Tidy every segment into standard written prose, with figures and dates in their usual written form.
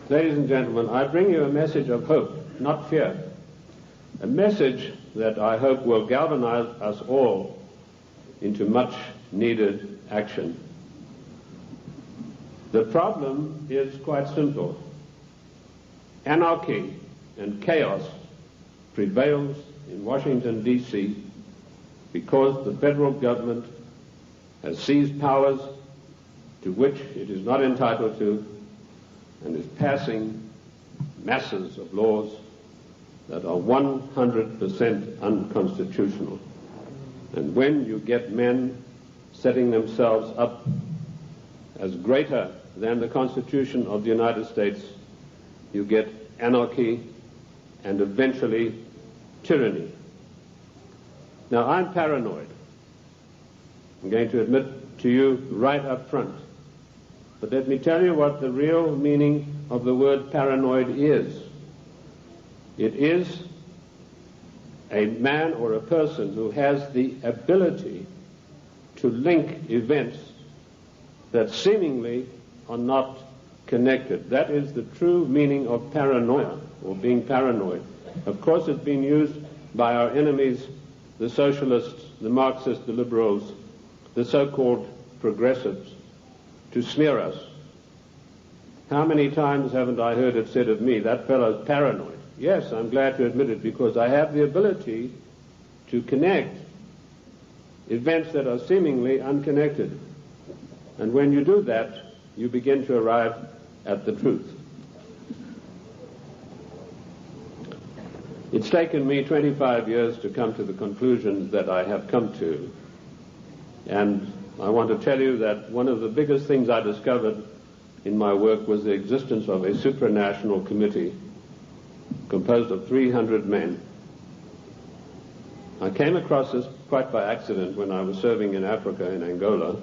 Ladies and gentlemen, I bring you a message of hope, not fear. A message that I hope will galvanize us all into much needed action. The problem is quite simple. Anarchy and chaos prevails in Washington, D.C. because the federal government has seized powers to which it is not entitled to and is passing masses of laws that are 100% unconstitutional. And when you get men setting themselves up as greater than the Constitution of the United States, you get anarchy and eventually tyranny. Now, I'm paranoid. I'm going to admit to you right up front. But let me tell you what the real meaning of the word paranoid is. It is a man or a person who has the ability to link events that seemingly are not connected. That is the true meaning of paranoia, or being paranoid. Of course, it's been used by our enemies, the socialists, the Marxists, the liberals, the so-called progressives, to smear us. How many times haven't I heard it said of me, that fellow's paranoid? Yes, I'm glad to admit it, because I have the ability to connect events that are seemingly unconnected. And when you do that, you begin to arrive at the truth. It's taken me 25 years to come to the conclusions that I have come to. And I want to tell you that one of the biggest things I discovered in my work was the existence of a supranational committee composed of 300 men. I came across this quite by accident when I was serving in Africa, in Angola,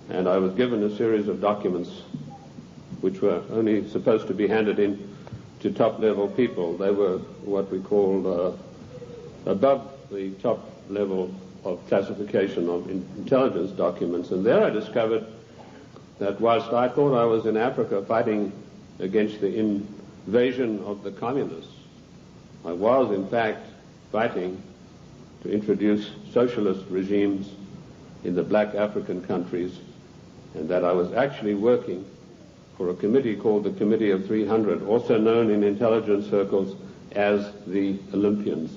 and I was given a series of documents which were only supposed to be handed in to top-level people. They were what we called above the top level of classification of intelligence documents. And there I discovered that whilst I thought I was in Africa fighting against the invasion of the communists, I was in fact fighting to introduce socialist regimes in the black African countries, and that I was actually working for a committee called the Committee of 300, also known in intelligence circles as the Olympians.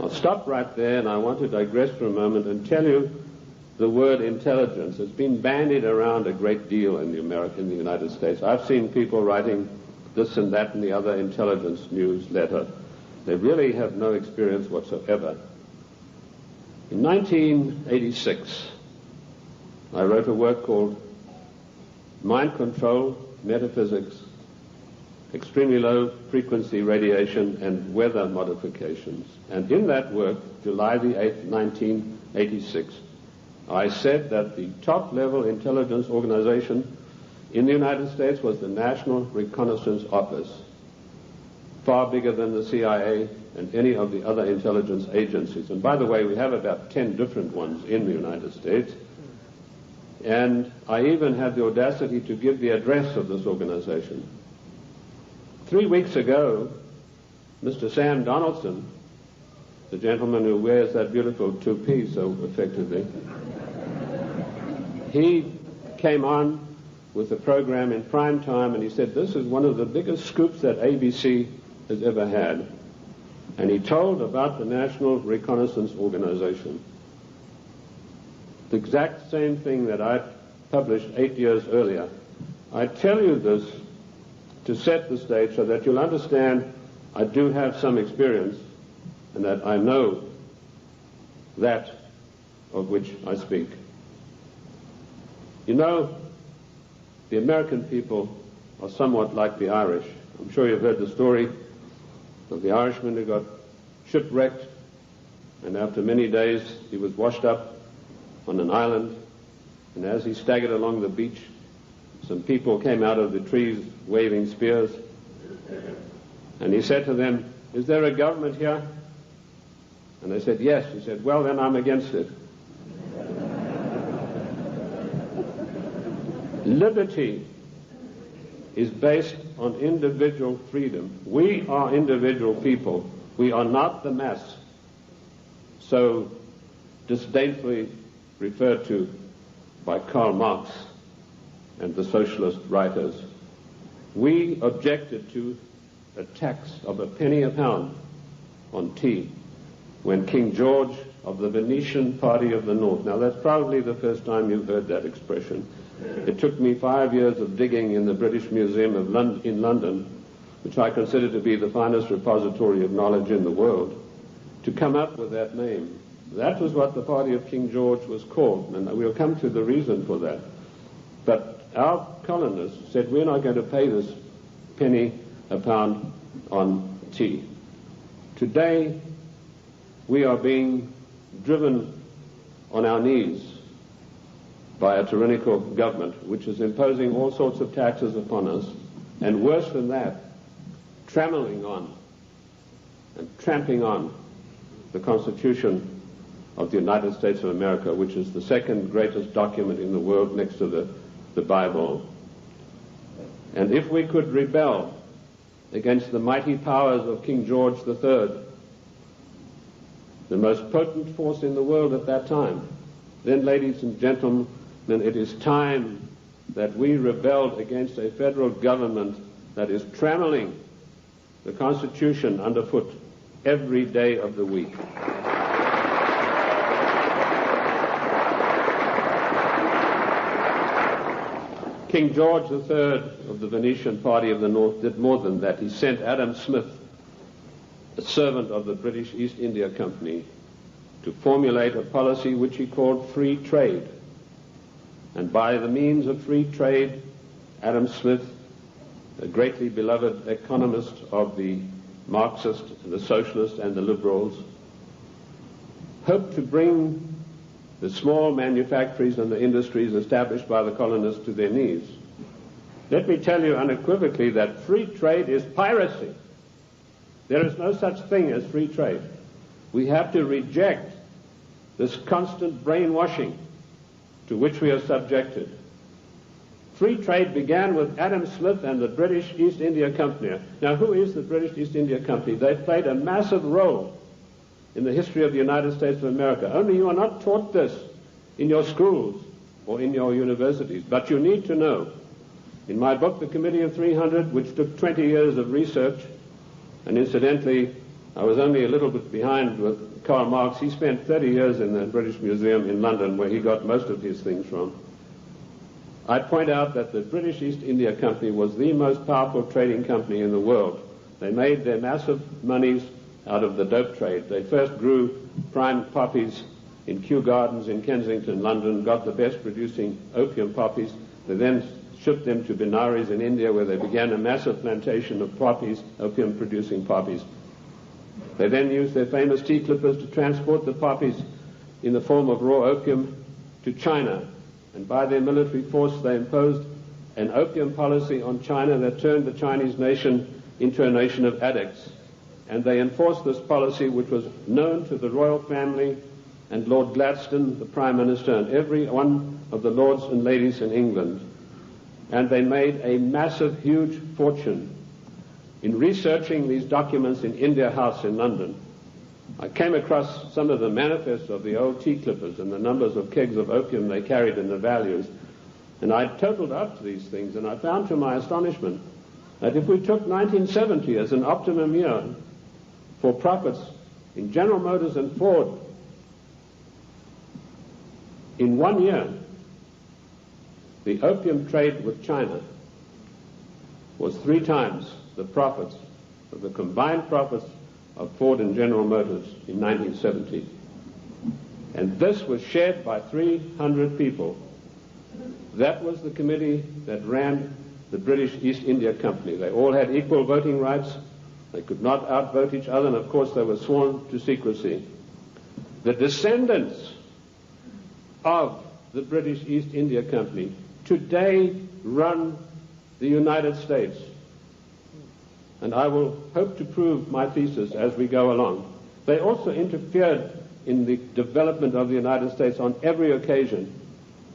I'll stop right there, and I want to digress for a moment and tell you the word intelligence. It's been bandied around a great deal in the United States. I've seen people writing this and that and the other intelligence newsletter. They really have no experience whatsoever. In 1986, I wrote a work called Mind Control, Metaphysics, Extremely Low Frequency Radiation and Weather Modifications. And in that work, July the 8th, 1986, I said that the top-level intelligence organization in the United States was the National Reconnaissance Office, far bigger than the CIA and any of the other intelligence agencies. And by the way, we have about 10 different ones in the United States. And I even had the audacity to give the address of this organization. 3 weeks ago, Mr. Sam Donaldson, the gentleman who wears that beautiful toupee so effectively, he came on with a program in prime time, and he said, this is one of the biggest scoops that ABC has ever had. And he told about the National Reconnaissance Organization. The exact same thing that I published 8 years earlier. I tell you this to set the stage so that you'll understand I do have some experience and that I know that of which I speak. You know, the American people are somewhat like the Irish. I'm sure you've heard the story of the Irishman who got shipwrecked, and after many days he was washed up on an island, and as he staggered along the beach, some people came out of the trees waving spears, and he said to them, is there a government here? And they said, yes. He said, well, then I'm against it. Liberty is based on individual freedom. We are individual people. We are not the mass, so disdainfully referred to by Karl Marx and the socialist writers. We objected to a tax of a penny a pound on tea when King George of the Venetian Party of the North, now that's probably the first time you've heard that expression. It took me 5 years of digging in the British Museum in London, which I consider to be the finest repository of knowledge in the world, to come up with that name. That was what the party of King George was called, and we'll come to the reason for that. But our colonists said, we're not going to pay this penny a pound on tea. Today, we are being driven on our knees by a tyrannical government which is imposing all sorts of taxes upon us, and worse than that, trammeling on and tramping on the Constitution of the United States of America, which is the second greatest document in the world next to the Bible. And if we could rebel against the mighty powers of King George III, the most potent force in the world at that time, then, ladies and gentlemen, it is time that we rebelled against a federal government that is trammeling the Constitution underfoot every day of the week. King George III of the Venetian Party of the North did more than that. He sent Adam Smith, a servant of the British East India Company, to formulate a policy which he called free trade. And by the means of free trade, Adam Smith, a greatly beloved economist of the Marxists, the socialists, and the liberals, hoped to bring the small manufactories and the industries established by the colonists to their knees. Let me tell you unequivocally that free trade is piracy. There is no such thing as free trade. We have to reject this constant brainwashing to which we are subjected. Free trade began with Adam Smith and the British East India Company. Now, who is the British East India Company? They played a massive role in the history of the United States of America. Only you are not taught this in your schools or in your universities, but you need to know. In my book, The Committee of 300, which took 20 years of research, and incidentally, I was only a little bit behind with Karl Marx. He spent 30 years in the British Museum in London, where he got most of his things from. I point out that the British East India Company was the most powerful trading company in the world. They made their massive monies out of the dope trade. They first grew prime poppies in Kew Gardens in Kensington, London, got the best producing opium poppies. They then shipped them to Benares in India, where they began a massive plantation of poppies, opium-producing poppies. They then used their famous tea clippers to transport the poppies in the form of raw opium to China. And by their military force, they imposed an opium policy on China that turned the Chinese nation into a nation of addicts. And they enforced this policy, which was known to the royal family and Lord Gladstone, the Prime Minister, and every one of the lords and ladies in England. And they made a massive, huge fortune. In researching these documents in India House in London, I came across some of the manifests of the old tea clippers and the numbers of kegs of opium they carried and the values. And I totaled up these things, and I found to my astonishment that if we took 1970 as an optimum year for profits in General Motors and Ford, in 1 year, the opium trade with China was 3 times the profits of the combined profits of Ford and General Motors in 1970. And this was shared by 300 people. That was the committee that ran the British East India Company. They all had equal voting rights. They could not outvote each other, and of course they were sworn to secrecy. The descendants of the British East India Company today run the United States. And I will hope to prove my thesis as we go along. They also interfered in the development of the United States on every occasion.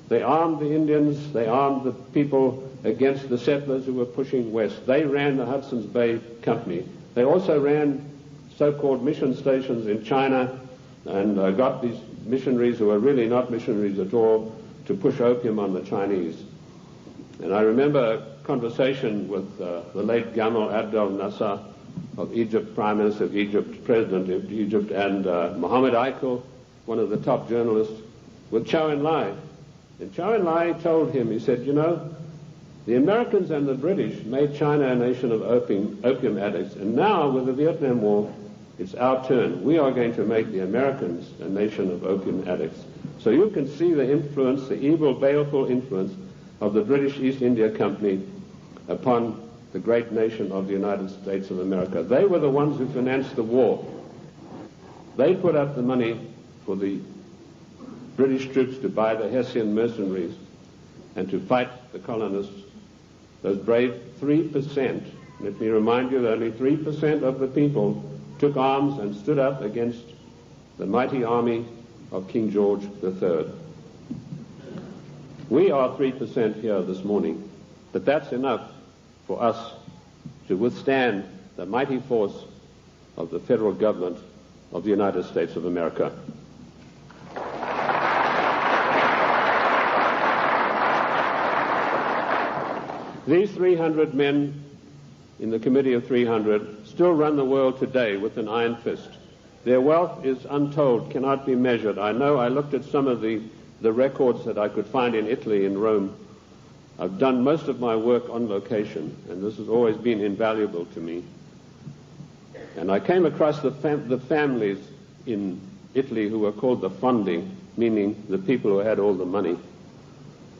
They armed the Indians, they armed the people against the settlers who were pushing west. They ran the Hudson's Bay Company. They also ran so-called mission stations in China and got these missionaries who were really not missionaries at all to push opium on the Chinese. And I remember a conversation with the late Gamal Abdel Nasser of Egypt, Prime Minister of Egypt, President of Egypt, and Mohammed Aikel, one of the top journalists, with Chow En-lai. And Chow En-lai told him, he said, you know, the Americans and the British made China a nation of opium addicts, and now with the Vietnam War, it's our turn. We are going to make the Americans a nation of opium addicts. So you can see the influence, the evil, baleful influence of the British East India Company upon the great nation of the United States of America. They were the ones who financed the war. They put up the money for the British troops to buy the Hessian mercenaries and to fight the colonists. Those brave 3%, let me remind you that only 3% of the people took arms and stood up against the mighty army of King George III. We are 3% here this morning, but that's enough for us to withstand the mighty force of the federal government of the United States of America. These 300 men in the Committee of 300 still run the world today with an iron fist. Their wealth is untold, cannot be measured. I know I looked at some of the records that I could find in Italy, in Rome. I've done most of my work on location, and this has always been invaluable to me. And I came across the families in Italy who were called the Fondi, meaning the people who had all the money.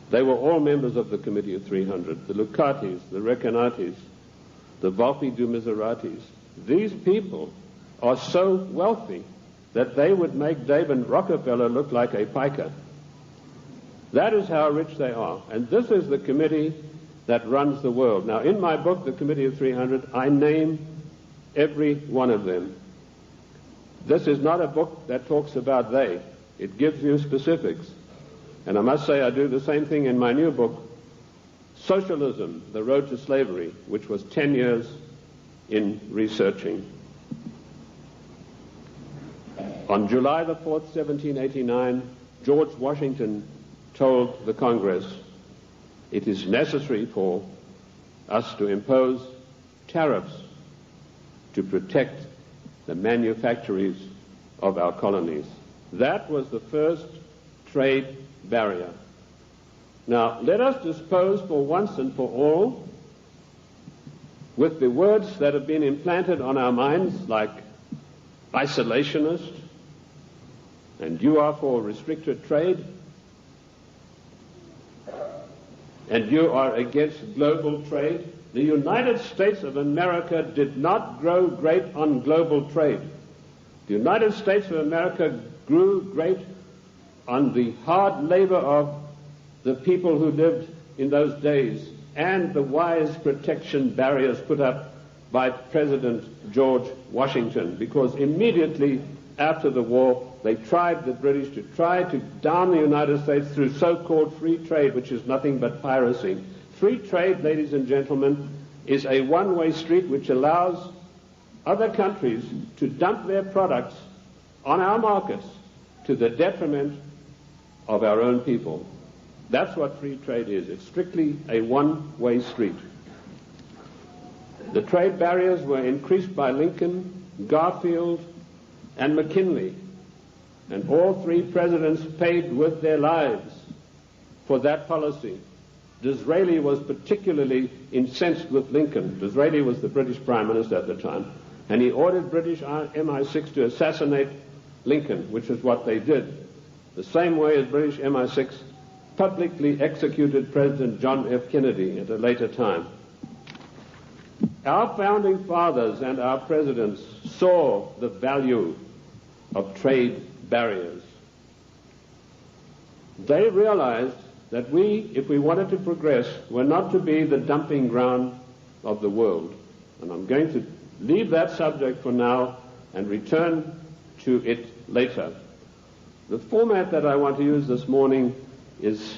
They were all members of the Committee of 300, the Lucatis, the Recanatis, the Volpi du Miseratis. These people are so wealthy that they would make David Rockefeller look like a piker. That is how rich they are. And this is the committee that runs the world. Now, in my book, The Committee of 300, I name every one of them. This is not a book that talks about they. It gives you specifics. And I must say I do the same thing in my new book, Socialism, The Road to Slavery, which was 10 years in researching. On July the 4th, 1789, George Washington told the Congress, it is necessary for us to impose tariffs to protect the manufactories of our colonies. That was the first trade barrier. Now, let us dispose for once and for all with the words that have been implanted on our minds, like isolationist, and you are for restricted trade, and you are against global trade. The United States of America did not grow great on global trade. The United States of America grew great on the hard labor of the people who lived in those days and the wise protection barriers put up by President George Washington, because immediately after the war they tried, the British, to try to down the United States through so-called free trade, which is nothing but piracy. Free trade, ladies and gentlemen, is a one-way street which allows other countries to dump their products on our markets to the detriment of our own people. That's what free trade is. It's strictly a one-way street. The trade barriers were increased by Lincoln, Garfield, and McKinley, and all three presidents paid with their lives for that policy. Disraeli was particularly incensed with Lincoln. Disraeli was the British Prime Minister at the time, and he ordered British MI6 to assassinate Lincoln, which is what they did, the same way as British MI6 publicly executed President John F. Kennedy at a later time. Our founding fathers and our presidents saw the value of trade barriers. They realized that we, if we wanted to progress, were not to be the dumping ground of the world. And I'm going to leave that subject for now and return to it later. The format that I want to use this morning is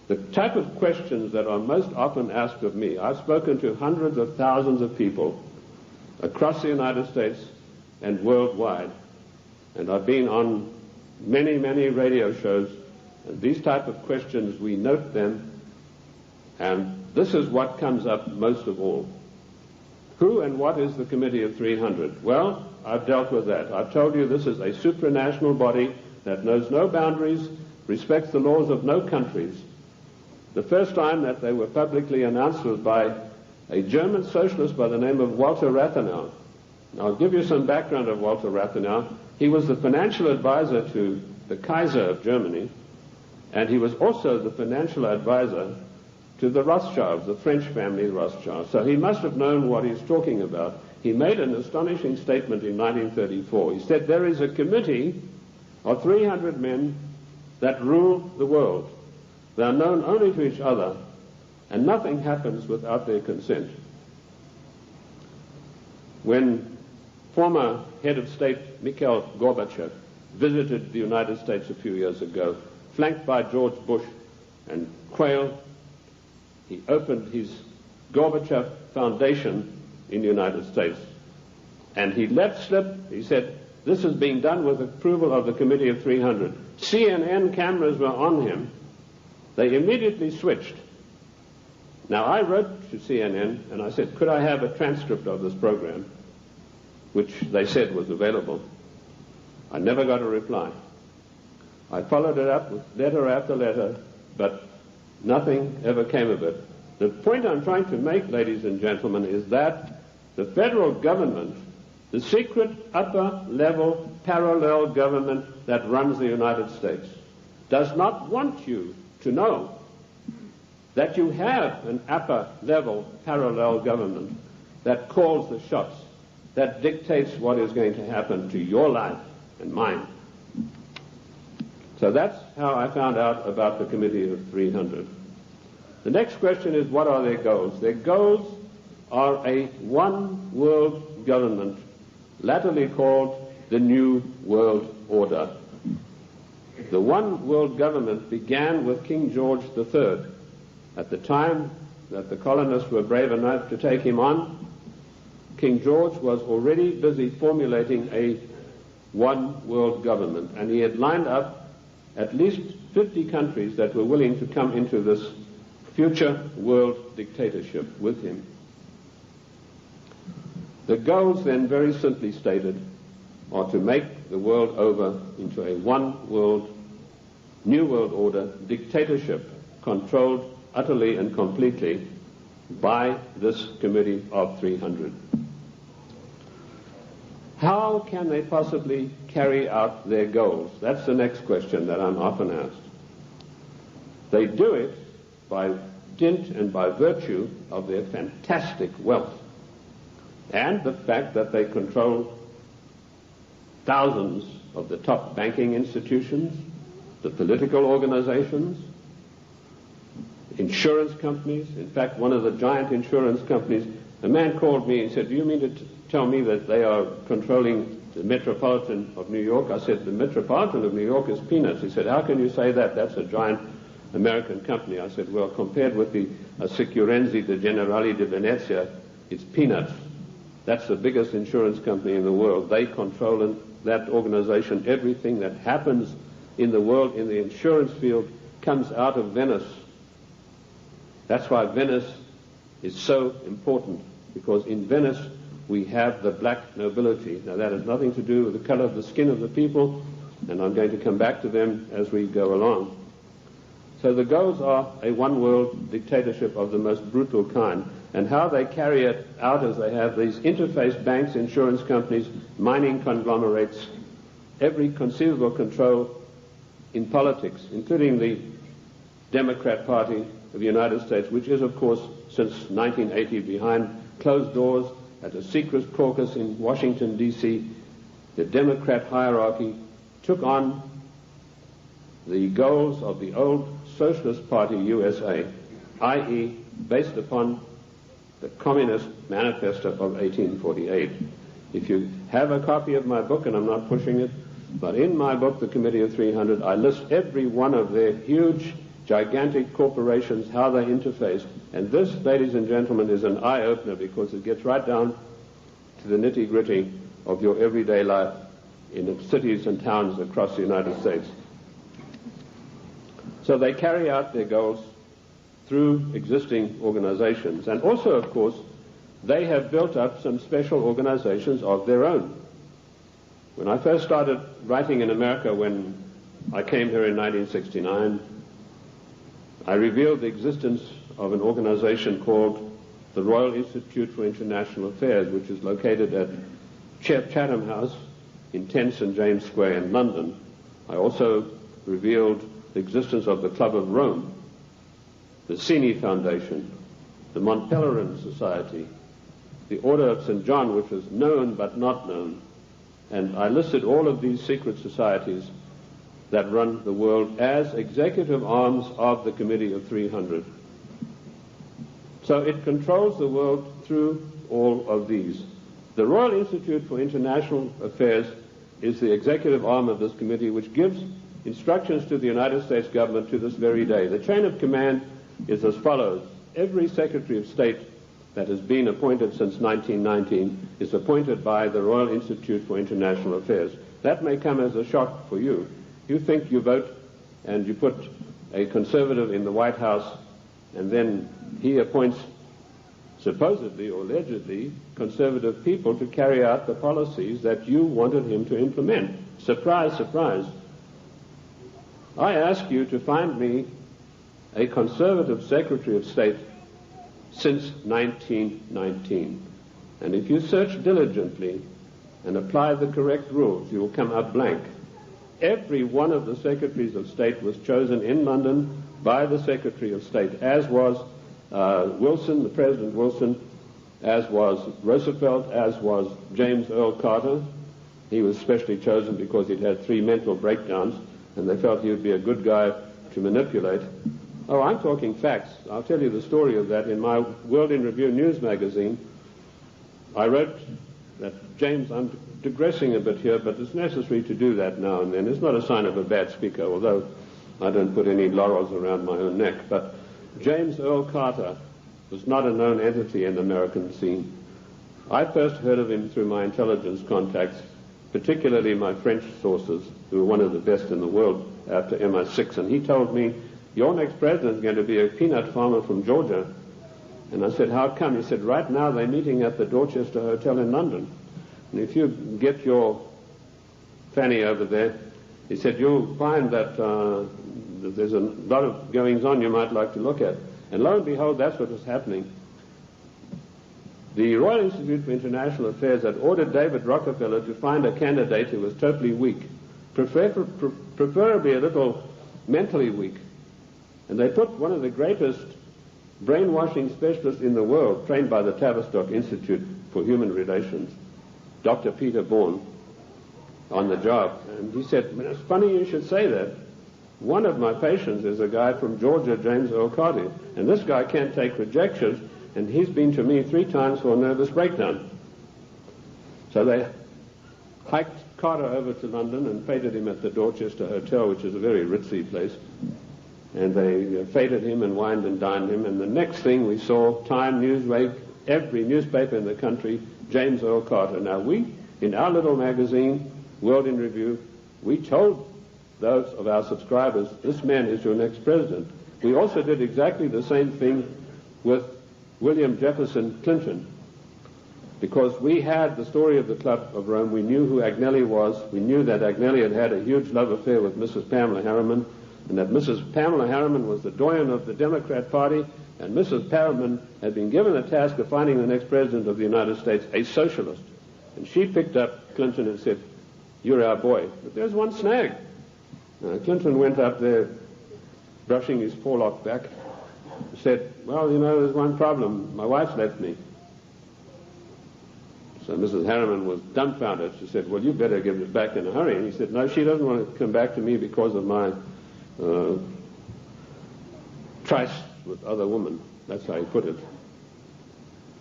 The type of questions that are most often asked of me, I've spoken to hundreds of thousands of people across the United States and worldwide, and I've been on many, many radio shows, and these type of questions, we note them, and this is what comes up most of all. Who and what is the Committee of 300? Well, I've dealt with that. I've told you this is a supranational body that knows no boundaries, respects the laws of no countries. The first time that they were publicly announced was by a German socialist by the name of Walter Rathenau. Now, I'll give you some background of Walter Rathenau. He was the financial advisor to the Kaiser of Germany, and he was also the financial advisor to the Rothschilds, the French family Rothschild. So he must have known what he's talking about. He made an astonishing statement in 1934. He said, there is a committee of 300 men that rule the world. They are known only to each other, and nothing happens without their consent. When former head of state Mikhail Gorbachev visited the United States a few years ago, flanked by George Bush and Quayle, he opened his Gorbachev Foundation in the United States. And he let slip, he said, this is being done with approval of the Committee of 300. CNN cameras were on him. They immediately switched. Now, I wrote to CNN and I said, could I have a transcript of this program, which they said was available. I never got a reply. I followed it up with letter after letter, but nothing ever came of it. The point I'm trying to make, ladies and gentlemen, is that the federal government, the secret upper-level parallel government that runs the United States, does not want you to know that you have an upper-level parallel government that calls the shots, that dictates what is going to happen to your life and mine. So that's how I found out about the Committee of 300. The next question is, what are their goals? Their goals are a one-world government, latterly called the New World Order. The one-world government began with King George III. At the time that the colonists were brave enough to take him on, King George was already busy formulating a one-world government, and he had lined up at least 50 countries that were willing to come into this future world dictatorship with him. The goals then, very simply stated, are to make the world over into a one-world, new world order dictatorship controlled utterly and completely by this Committee of 300. How can they possibly carry out their goals? That's the next question that I'm often asked. They do it by dint and by virtue of their fantastic wealth and the fact that they control thousands of the top banking institutions, the political organizations, insurance companies. In fact, one of the giant insurance companies, a man called me and said, do you mean to tell me that they are controlling the Metropolitan of New York? I said, the Metropolitan of New York is peanuts. He said, how can you say that? That's a giant American company. I said, well, compared with the Assicurenzi de Generali de Venezia, it's peanuts. That's the biggest insurance company in the world. They control in that organization everything that happens in the world in the insurance field comes out of Venice. That's why Venice is so important, because in Venice we have the black nobility. Now that has nothing to do with the color of the skin of the people, and I'm going to come back to them as we go along. So the goals are a one-world dictatorship of the most brutal kind, and how they carry it out is they have these interface banks, insurance companies, mining conglomerates, every conceivable control in politics, including the Democrat Party of the United States, which is, of course, since 1980 behind closed doors at a secret caucus in Washington, D.C. The Democrat hierarchy took on the goals of the old Socialist Party USA, i.e. based upon the Communist Manifesto of 1848. If you have a copy of my book, and I'm not pushing it, but in my book, The Committee of 300, I list every one of their huge gigantic corporations, how they interface. And this, ladies and gentlemen, is an eye-opener because it gets right down to the nitty-gritty of your everyday life in cities and towns across the United States. So they carry out their goals through existing organizations. And also, of course, they have built up some special organizations of their own. When I first started writing in America, when I came here in 1969, I revealed the existence of an organization called the Royal Institute for International Affairs, which is located at Chatham House in 10 St. James Square in London. I also revealed the existence of the Club of Rome, the Cini Foundation, the Mont Pelerin Society, the Order of St. John, which was known but not known. And I listed all of these secret societies that run the world as executive arms of the Committee of 300. So it controls the world through all of these. The Royal Institute for International Affairs is the executive arm of this committee, which gives instructions to the United States government to this very day. The chain of command is as follows. Every Secretary of State that has been appointed since 1919 is appointed by the Royal Institute for International Affairs. That may come as a shock for you. You think you vote and you put a conservative in the White House, and then he appoints supposedly or allegedly conservative people to carry out the policies that you wanted him to implement. Surprise, surprise. I ask you to find me a conservative Secretary of State since 1919. And if you search diligently and apply the correct rules, you will come up blank. Every one of the Secretaries of State was chosen in London by the Secretary of State, as was Wilson, the President Wilson, as was Roosevelt, as was James Earl Carter. He was specially chosen because he'd had 3 mental breakdowns, and they felt he would be a good guy to manipulate. Oh, I'm talking facts. I'll tell you the story of that. In my World in Review news magazine, I wrote that, James, I'm digressing a bit here, but it's necessary to do that now and then. It's not a sign of a bad speaker, although I don't put any laurels around my own neck. But James Earl Carter was not a known entity in the American scene. I first heard of him through my intelligence contacts, particularly my French sources, who were one of the best in the world after MI6, and he told me, your next president is going to be a peanut farmer from Georgia. And I said, how come? He said, right now they're meeting at the Dorchester Hotel in London. And if you get your fanny over there, he said, you'll find that there's a lot of goings on you might like to look at. And lo and behold, that's what was happening. The Royal Institute for International Affairs had ordered David Rockefeller to find a candidate who was totally weak, preferably a little mentally weak. And they put one of the greatest brainwashing specialists in the world, trained by the Tavistock Institute for Human Relations, Dr. Peter Bourne, on the job. And he said, it's funny you should say that. One of my patients is a guy from Georgia, James Earl Carter, and this guy can't take rejection, and he's been to me 3 times for a nervous breakdown. So they hiked Carter over to London and feted him at the Dorchester Hotel, which is a very ritzy place. And they feted him and wined and dined him, and the next thing we saw, Time, Newsweek, every newspaper in the country, James Earl Carter. Now we, in our little magazine, World in Review, we told those of our subscribers, this man is your next president. We also did exactly the same thing with William Jefferson Clinton, because we had the story of the Club of Rome. We knew who Agnelli was. We knew that Agnelli had had a huge love affair with Mrs. Pamela Harriman, and that Mrs. Pamela Harriman was the doyen of the Democrat Party, and Mrs. Harriman had been given the task of finding the next president of the United States, a socialist. And she picked up Clinton and said, you're our boy. But there's one snag. Clinton went up there, brushing his forelock back, said, well, you know, there's one problem. My wife's left me. So Mrs. Harriman was dumbfounded. She said, well, you better give it back in a hurry. And he said, no, she doesn't want to come back to me because of my tryst with other women. That's how he put it.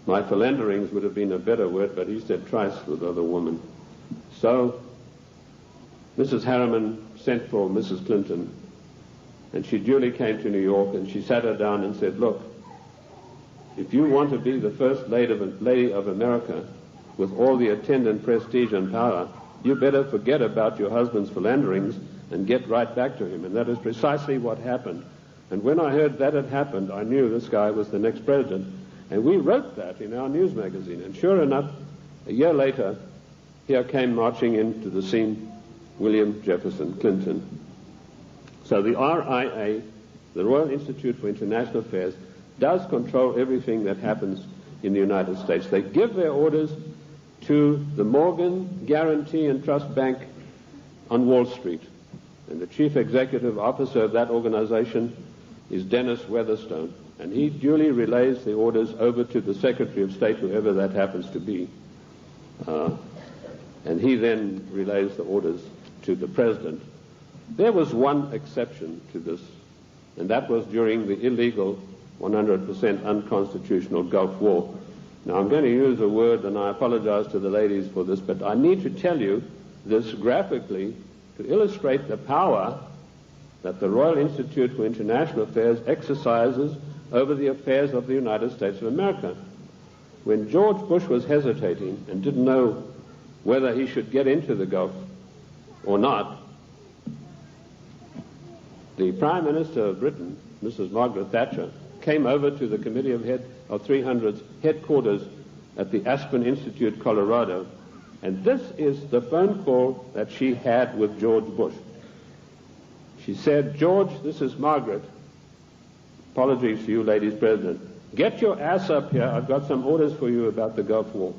My philanderings would have been a better word, but he said tryst with other women. So Mrs. Harriman sent for Mrs. Clinton, And she duly came to New York, and she sat her down and said, look, if you want to be the first lady of America with all the attendant prestige and power, you better forget about your husband's philanderings and get right back to him. And that is precisely what happened. And when I heard that had happened, I knew this guy was the next president. And we wrote that in our news magazine. And sure enough, a year later, here came marching into the scene William Jefferson Clinton. So the RIA, the Royal Institute for International Affairs, does control everything that happens in the United States. They give their orders to the Morgan Guarantee and Trust Bank on Wall Street. And the chief executive officer of that organization is Dennis Weatherstone. And he duly relays the orders over to the Secretary of State, whoever that happens to be. And he then relays the orders to the President. There was one exception to this, and that was during the illegal, 100% unconstitutional Gulf War. Now, I'm going to use a word, and I apologize to the ladies for this, but I need to tell you this graphically to illustrate the power that the Royal Institute for International Affairs exercises over the affairs of the United States of America. When George Bush was hesitating and didn't know whether he should get into the Gulf or not, the Prime Minister of Britain, Mrs. Margaret Thatcher, came over to the Committee of 300's headquarters at the Aspen Institute, Colorado, and this is the phone call that she had with George Bush. She said, George, this is Margaret. Apologies to you, ladies president. Get your ass up here. I've got some orders for you about the Gulf War.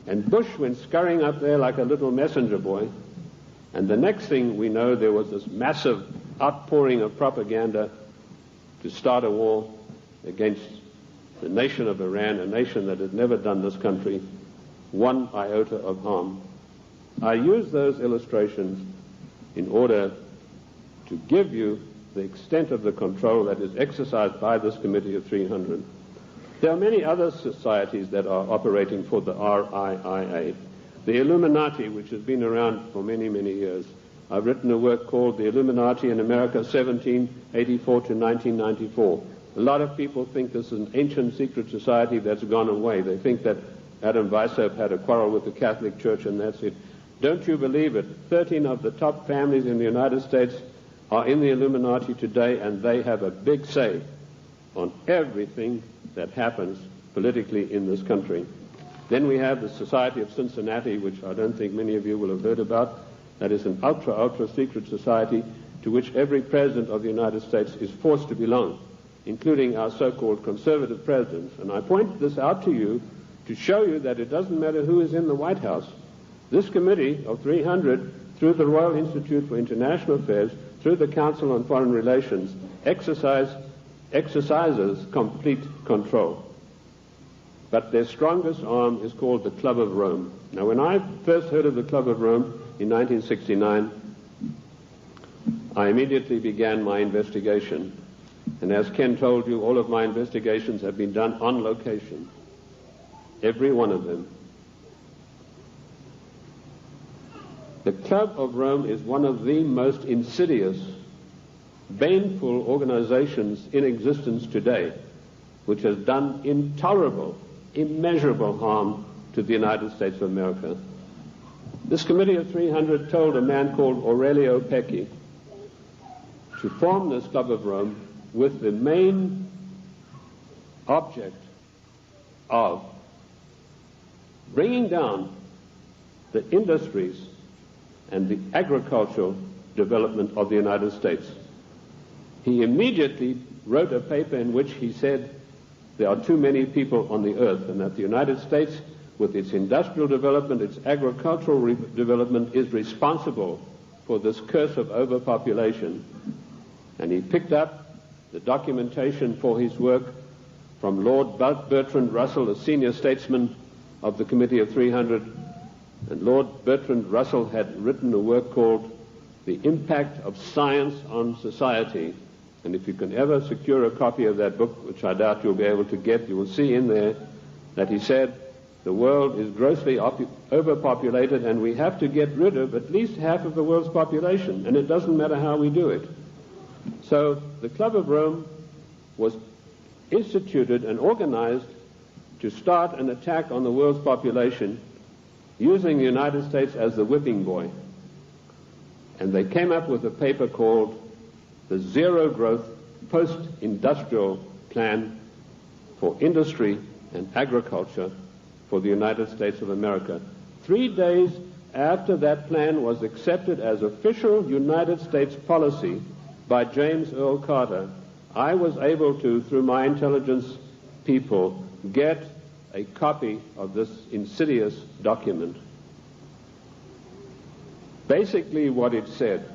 And Bush went scurrying up there like a little messenger boy. And the next thing we know, there was this massive outpouring of propaganda to start a war against the nation of Iran, a nation that had never done this country one iota of harm. I use those illustrations in order to give you the extent of the control that is exercised by this Committee of 300. There are many other societies that are operating for the RIIA. The Illuminati, which has been around for many, many years. I've written a work called The Illuminati in America, 1784 to 1994. A lot of people think this is an ancient secret society that's gone away. They think that Adam Weishaupt had a quarrel with the Catholic Church and that's it. Don't you believe it? 13 of the top families in the United States are in the Illuminati today, and they have a big say on everything that happens politically in this country. Then we have the Society of Cincinnati, which I don't think many of you will have heard about. That is an ultra secret society to which every president of the United States is forced to belong, including our so-called conservative presidents. And I point this out to you to show you that it doesn't matter who is in the White House. This Committee of 300, through the Royal Institute for International Affairs, through the Council on Foreign Relations, exercises complete control. But their strongest arm is called the Club of Rome. Now, when I first heard of the Club of Rome in 1969, I immediately began my investigation. And as Ken told you, all of my investigations have been done on location. Every one of them. The Club of Rome is one of the most insidious, baneful organizations in existence today, which has done intolerable, immeasurable harm to the United States of America. This Committee of 300 told a man called Aurelio Pecci to form this Club of Rome with the main object of bringing down the industries and the agricultural development of the United States. He immediately wrote a paper in which he said there are too many people on the earth and that the United States, with its industrial development, its agricultural development, is responsible for this curse of overpopulation. And he picked up the documentation for his work from Lord Bertrand Russell, a senior statesman of the Committee of 300. And Lord Bertrand Russell had written a work called The Impact of Science on Society. And if you can ever secure a copy of that book, which I doubt you'll be able to get, you will see in there that he said the world is grossly overpopulated and we have to get rid of at least half of the world's population, and it doesn't matter how we do it. So the Club of Rome was instituted and organized to start an attack on the world's population using the United States as the whipping boy. And they came up with a paper called the Zero Growth Post-Industrial Plan for Industry and Agriculture for the United States of America. 3 days after that plan was accepted as official United States policy by James Earl Carter, I was able to, through my intelligence people, get a copy of this insidious document. Basically what it said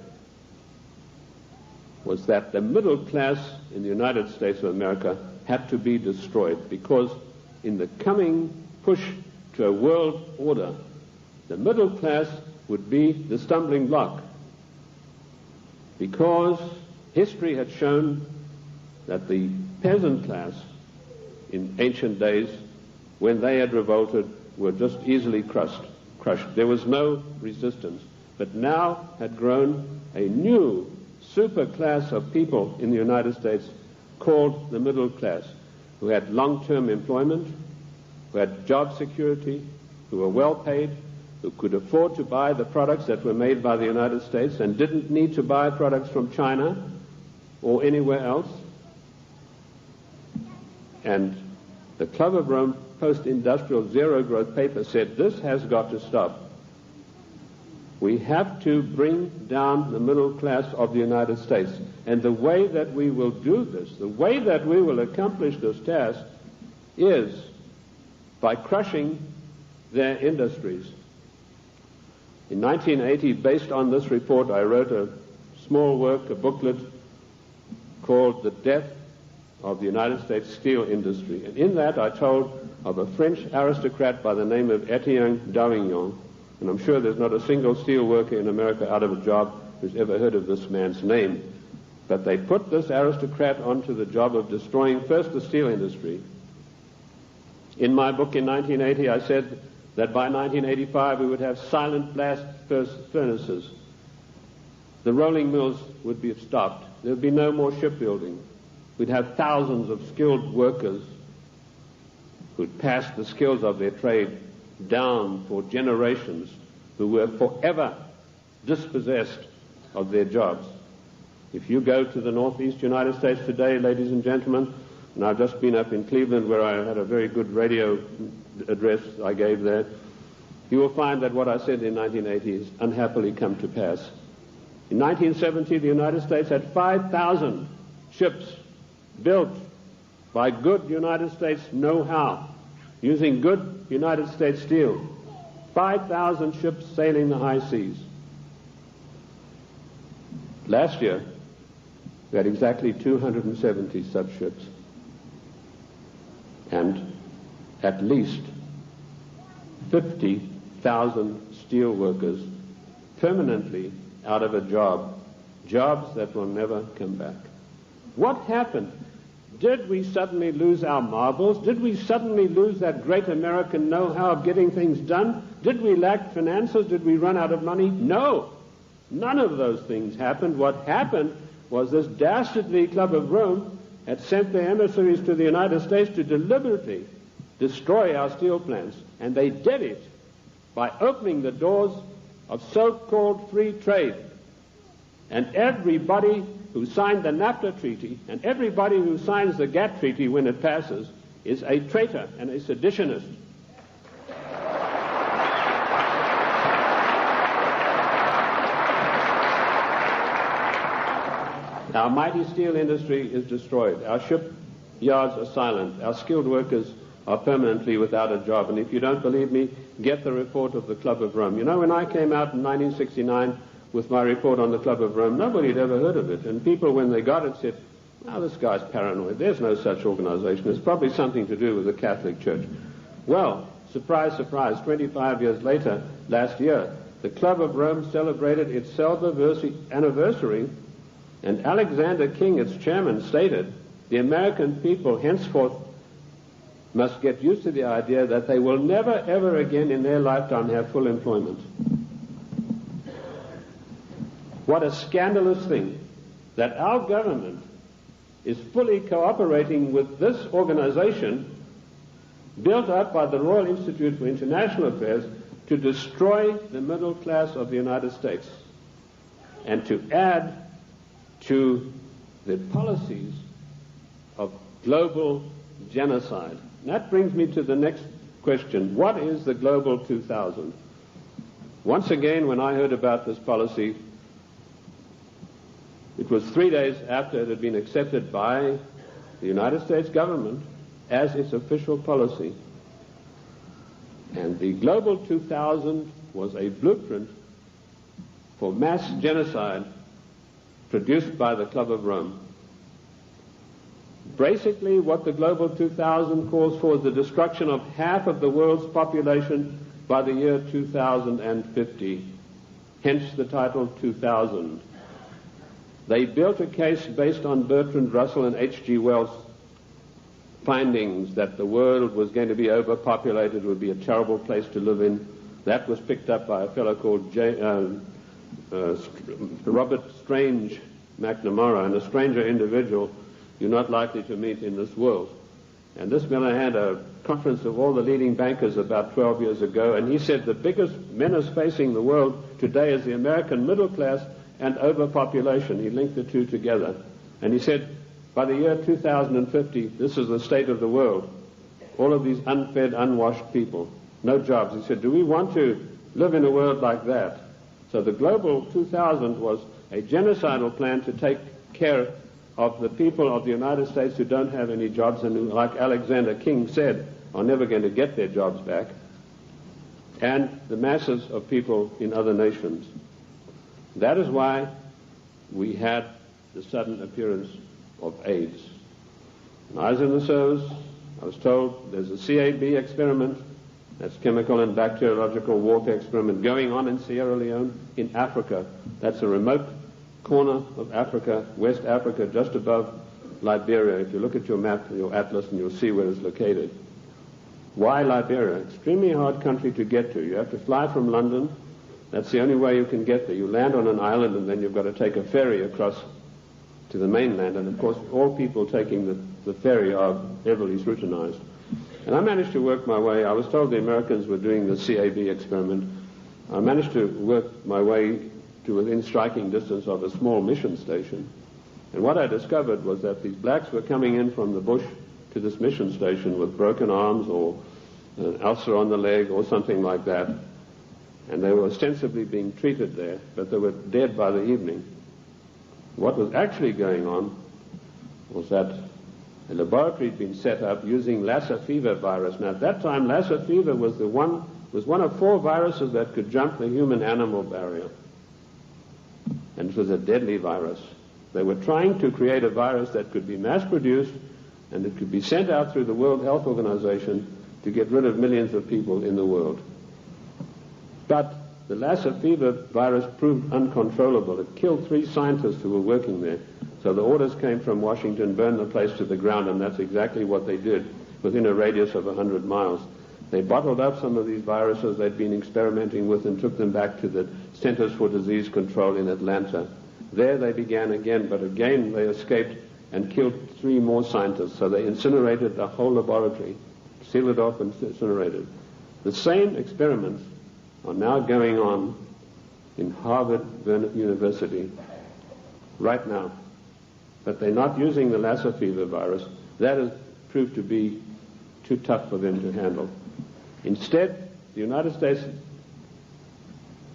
was that the middle class in the United States of America had to be destroyed, because in the coming push to a world order, the middle class would be the stumbling block, because history had shown that the peasant class in ancient days, when they had revolted, were just easily crushed. There was no resistance, but now had grown a new super class of people in the United States called the middle class, who had long-term employment, who had job security, who were well paid, who could afford to buy the products that were made by the United States and didn't need to buy products from China or anywhere else. And the Club of Rome post-industrial zero-growth paper said this has got to stop. We have to bring down the middle class of the United States. And the way that we will do this, the way that we will accomplish this task, is by crushing their industries. In 1980, based on this report, I wrote a small work, a booklet, called The Death of the United States Steel Industry. And in that I told of a French aristocrat by the name of Etienne Davignon, and I'm sure there's not a single steel worker in America out of a job who's ever heard of this man's name. But they put this aristocrat onto the job of destroying first the steel industry. In my book in 1980, I said that by 1985 we would have silent blast furnaces. The rolling mills would be stopped. There would be no more shipbuilding. We'd have thousands of skilled workers who'd passed the skills of their trade down for generations, who were forever dispossessed of their jobs. If you go to the northeast United States today, ladies and gentlemen, and I've just been up in Cleveland where I had a very good radio address I gave there, you will find that what I said in 1980 has unhappily come to pass. In 1970, the United States had 5,000 ships built by good United States know-how, using good United States steel. 5,000 ships sailing the high seas. Last year, we had exactly 270 such ships, and at least 50,000 steel workers permanently out of a job, jobs that will never come back. What happened? Did we suddenly lose our marbles? Did we suddenly lose that great American know-how of getting things done? Did we lack finances? Did we run out of money? No. None of those things happened. What happened was this dastardly Club of Rome had sent their emissaries to the United States to deliberately destroy our steel plants. And they did it by opening the doors of so-called free trade. And everybody who signed the NAFTA treaty and everybody who signs the GATT treaty when it passes is a traitor and a seditionist. Our mighty steel industry is destroyed. Our shipyards are silent. Our skilled workers are permanently without a job. And if you don't believe me, get the report of the Club of Rome. You know, when I came out in 1969 with my report on the Club of Rome, nobody had ever heard of it. And people, when they got it, said, "Oh, this guy's paranoid. There's no such organization. It's probably something to do with the Catholic Church." Well, surprise, surprise, 25 years later, last year, the Club of Rome celebrated its anniversary, and Alexander King, its chairman, stated, the American people henceforth must get used to the idea that they will never, ever again in their lifetime have full employment. What a scandalous thing that our government is fully cooperating with this organization built up by the Royal Institute for International Affairs to destroy the middle class of the United States and to add to the policies of global genocide. And that brings me to the next question. What is the Global 2000? Once again, when I heard about this policy, it was 3 days after it had been accepted by the United States government as its official policy. And the Global 2000 was a blueprint for mass genocide produced by the Club of Rome. Basically, what the Global 2000 calls for is the destruction of half of the world's population by the year 2050. Hence the title 2000. They built a case based on Bertrand Russell and H.G. Wells' findings that the world was going to be overpopulated, would be a terrible place to live in. That was picked up by a fellow called Robert Strange McNamara, and a stranger individual you're not likely to meet in this world. And this man had a conference of all the leading bankers about 12 years ago, and he said the biggest menace facing the world today is the American middle class and overpopulation. He linked the two together. And he said, by the year 2050, this is the state of the world. All of these unfed, unwashed people, no jobs. He said, do we want to live in a world like that? So the Global 2000 was a genocidal plan to take care of the people of the United States who don't have any jobs and who, like Alexander King said, are never going to get their jobs back, and the masses of people in other nations. That is why we had the sudden appearance of AIDS. When I was in the service, I was told there's a CAB experiment, that's chemical and bacteriological warfare experiment, going on in Sierra Leone in Africa. That's a remote corner of Africa, West Africa, just above Liberia. If you look at your map, your atlas, and you'll see where it's located. Why Liberia? Extremely hard country to get to. You have to fly from London. That's the only way you can get there. You land on an island, and then you've got to take a ferry across to the mainland. And, of course, all people taking the ferry are heavily scrutinized. And I managed to work my way. I was told the Americans were doing the CAB experiment. I managed to work my way to within striking distance of a small mission station. And what I discovered was that these blacks were coming in from the bush to this mission station with broken arms or an ulcer on the leg or something like that. And they were ostensibly being treated there, but they were dead by the evening. What was actually going on was that a laboratory had been set up using Lassa fever virus. Now, at that time, Lassa fever was one of 4 viruses that could jump the human-animal barrier. And it was a deadly virus. They were trying to create a virus that could be mass-produced and it could be sent out through the World Health Organization to get rid of millions of people in the world. But the Lassa fever virus proved uncontrollable. It killed 3 scientists who were working there. So the orders came from Washington, burn the place to the ground, and that's exactly what they did within a radius of 100 miles. They bottled up some of these viruses they'd been experimenting with and took them back to the Centers for Disease Control in Atlanta. There they began again, but again they escaped and killed 3 more scientists. So they incinerated the whole laboratory, sealed it off and incinerated. The same experiments are now going on in Harvard University right now. But they're not using the Lassa fever virus. That has proved to be too tough for them to handle. Instead, the United States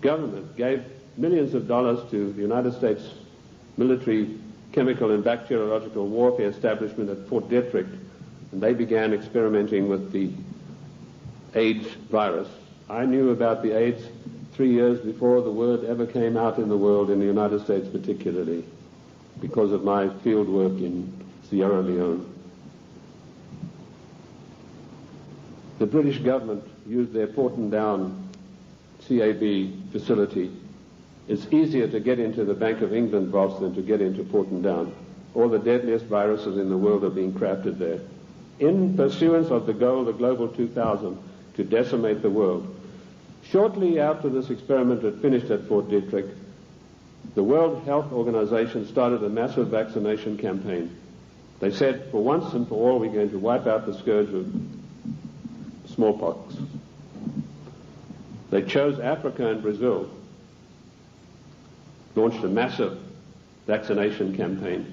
government gave millions of dollars to the United States military chemical and bacteriological warfare establishment at Fort Detrick, and they began experimenting with the AIDS virus. I knew about the AIDS 3 years before the word ever came out in the world, in the United States particularly, because of my field work in Sierra Leone. The British government used their Porton-Down CAB facility. It's easier to get into the Bank of England vaults than to get into Porton-Down. All the deadliest viruses in the world are being crafted there, in pursuance of the goal, the Global 2000, to decimate the world. Shortly after this experiment had finished at Fort Detrick, the World Health Organization started a massive vaccination campaign. They said, for once and for all, we're going to wipe out the scourge of smallpox. They chose Africa and Brazil, launched a massive vaccination campaign.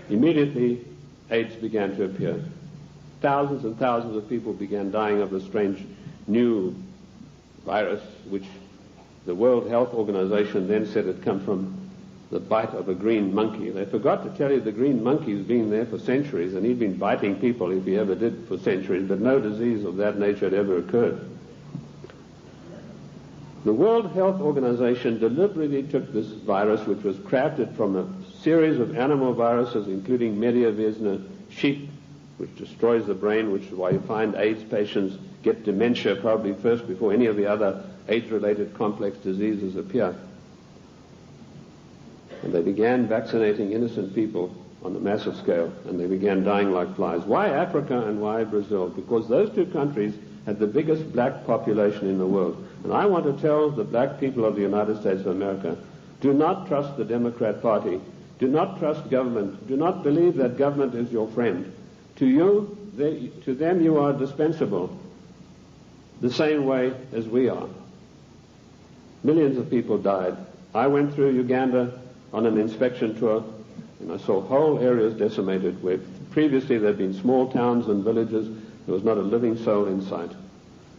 Immediately, AIDS began to appear. Thousands and thousands of people began dying of the strange new virus, which the World Health Organization then said had come from the bite of a green monkey. They forgot to tell you the green monkey's been there for centuries, and he'd been biting people, if he ever did, for centuries, but no disease of that nature had ever occurred. The World Health Organization deliberately took this virus, which was crafted from a series of animal viruses, including Mediavirus sheep, which destroys the brain, which is why you find AIDS patients get dementia probably first before any of the other AIDS-related complex diseases appear. And they began vaccinating innocent people on a massive scale, and they began dying like flies. Why Africa and why Brazil? Because those two countries had the biggest black population in the world. And I want to tell the black people of the United States of America, do not trust the Democrat Party. Do not trust government. Do not believe that government is your friend. To them you are dispensable, the same way as we are. Millions of people died. I went through Uganda on an inspection tour, and I saw whole areas decimated where previously there had been small towns and villages. There was not a living soul in sight.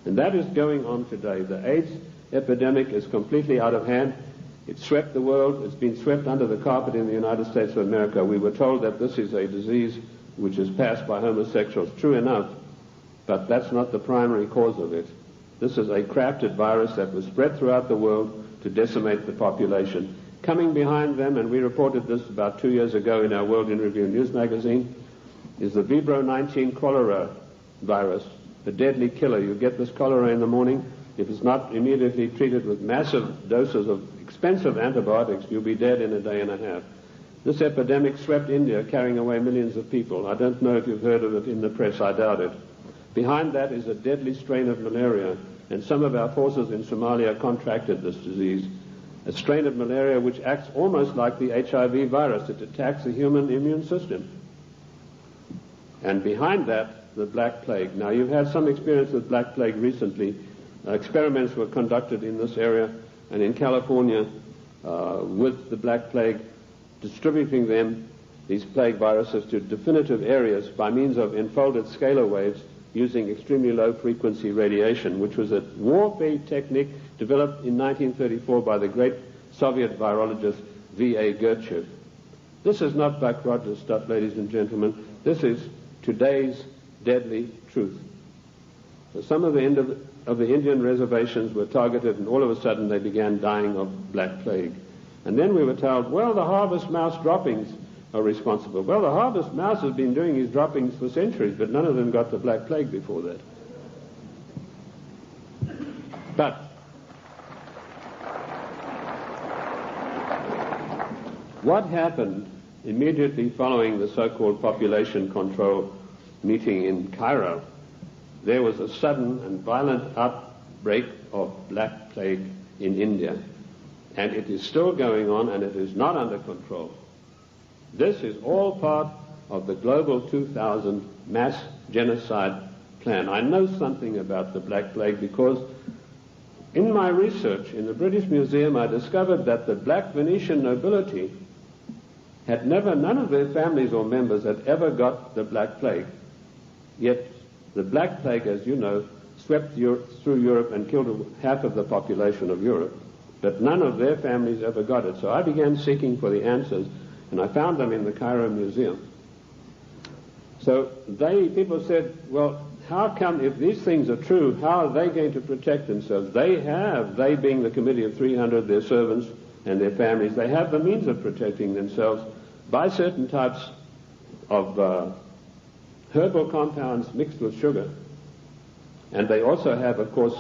And that is going on today. The AIDS epidemic is completely out of hand. It swept the world. It's been swept under the carpet in the United States of America. We were told that this is a disease which is passed by homosexuals. True enough, but that's not the primary cause of it. This is a crafted virus that was spread throughout the world to decimate the population. Coming behind them, and we reported this about 2 years ago in our World in Review news magazine, is the Vibro 19 cholera virus, a deadly killer. You get this cholera in the morning. If it's not immediately treated with massive doses of expensive antibiotics, you'll be dead in a day and a half. This epidemic swept India, carrying away millions of people. I don't know if you've heard of it in the press. I doubt it. Behind that is a deadly strain of malaria, and some of our forces in Somalia contracted this disease. A strain of malaria which acts almost like the HIV virus. It attacks the human immune system. And behind that, the Black Plague. Now, you've had some experience with Black Plague recently. Experiments were conducted in this area and in California with the Black Plague, distributing them, these plague viruses, to definitive areas by means of enfolded scalar waves using extremely low frequency radiation, which was a warfare technique developed in 1934 by the great Soviet virologist V.A. Gertchev. This is not Buck Rogers stuff, ladies and gentlemen. This is today's deadly truth. So some of the Indian reservations were targeted, and all of a sudden they began dying of Black Plague. And then we were told, well, the harvest mouse droppings are responsible. Well, the harvest mouse has been doing his droppings for centuries, but none of them got the Black Plague before that. But what happened immediately following the so-called population control meeting in Cairo? There was a sudden and violent outbreak of Black Plague in India. And it is still going on, and it is not under control. This is all part of the Global 2000 mass genocide plan. I know something about the Black Plague because in my research in the British Museum I discovered that the black Venetian nobility had none of their families or members had ever got the Black Plague. Yet the Black Plague, as you know, swept through Europe and killed half of the population of Europe. But none of their families ever got it. So I began seeking for the answers, and I found them in the Cairo Museum. So people said, well, how come, if these things are true, how are they going to protect themselves? They being the Committee of 300, their servants and their families, they have the means of protecting themselves by certain types of herbal compounds mixed with sugar. And they also have, of course,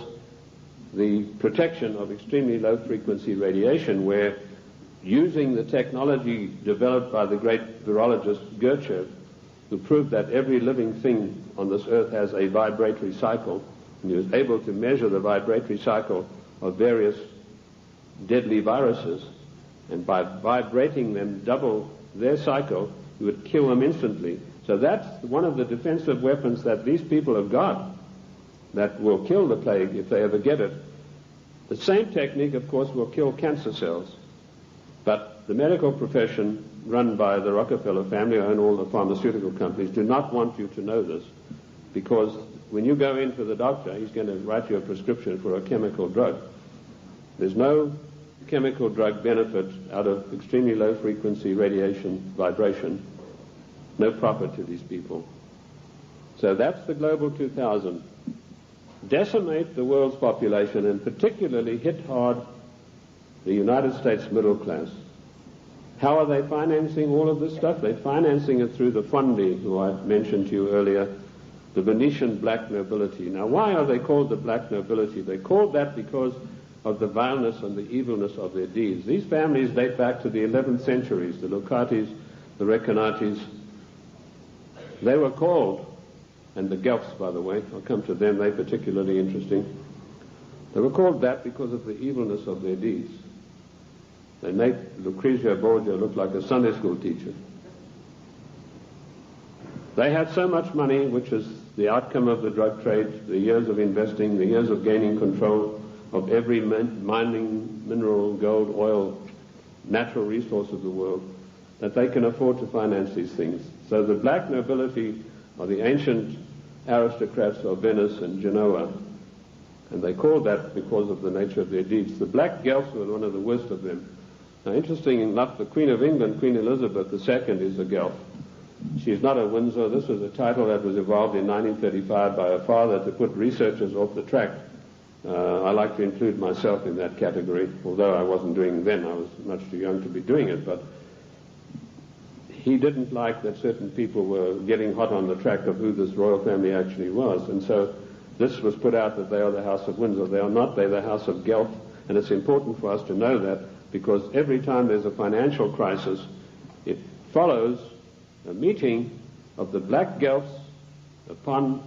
the protection of extremely low-frequency radiation, where using the technology developed by the great virologist Gertchev, who proved that every living thing on this earth has a vibratory cycle, and he was able to measure the vibratory cycle of various deadly viruses, And by vibrating them double their cycle, you would kill them instantly. So that's one of the defensive weapons that these people have got that will kill the plague if they ever get it. The same technique, of course, will kill cancer cells. But the medical profession run by the Rockefeller family and all the pharmaceutical companies do not want you to know this, because when you go in for the doctor, he's going to write you a prescription for a chemical drug. There's no chemical drug benefit out of extremely low frequency radiation vibration. No profit to these people. So that's the Global 2000. Decimate the world's population and particularly hit hard the United States middle class. How are they financing all of this stuff? They're financing it through the Fondi, who I mentioned to you earlier, the Venetian black nobility. Now, why are they called the black nobility? They're called that because of the vileness and the evilness of their deeds. These families date back to the 11th centuries, the Locatis, the Recanati. They were called, and the Guelphs, by the way, I'll come to them, they're particularly interesting. They were called that because of the evilness of their deeds. They make Lucrezia Borgia look like a Sunday school teacher. They had so much money, which is the outcome of the drug trade, the years of investing, the years of gaining control of every mining, mineral, gold, oil, natural resource of the world, that they can afford to finance these things. So the black nobility are the ancient aristocrats of Venice and Genoa, and they called that because of the nature of their deeds. The black Guelphs were one of the worst of them. Now, interesting enough, the Queen of England, Queen Elizabeth II, is a Guelph. She's not a Windsor. This was a title that was evolved in 1935 by her father to put researchers off the track. I like to include myself in that category, although I wasn't doing it then. I was much too young to be doing it, but he didn't like that certain people were getting hot on the track of who this royal family actually was, and so this was put out that they are the House of Windsor. They are not. They're the House of Guelph, and it's important for us to know that, because every time there's a financial crisis, it follows a meeting of the black Guelphs upon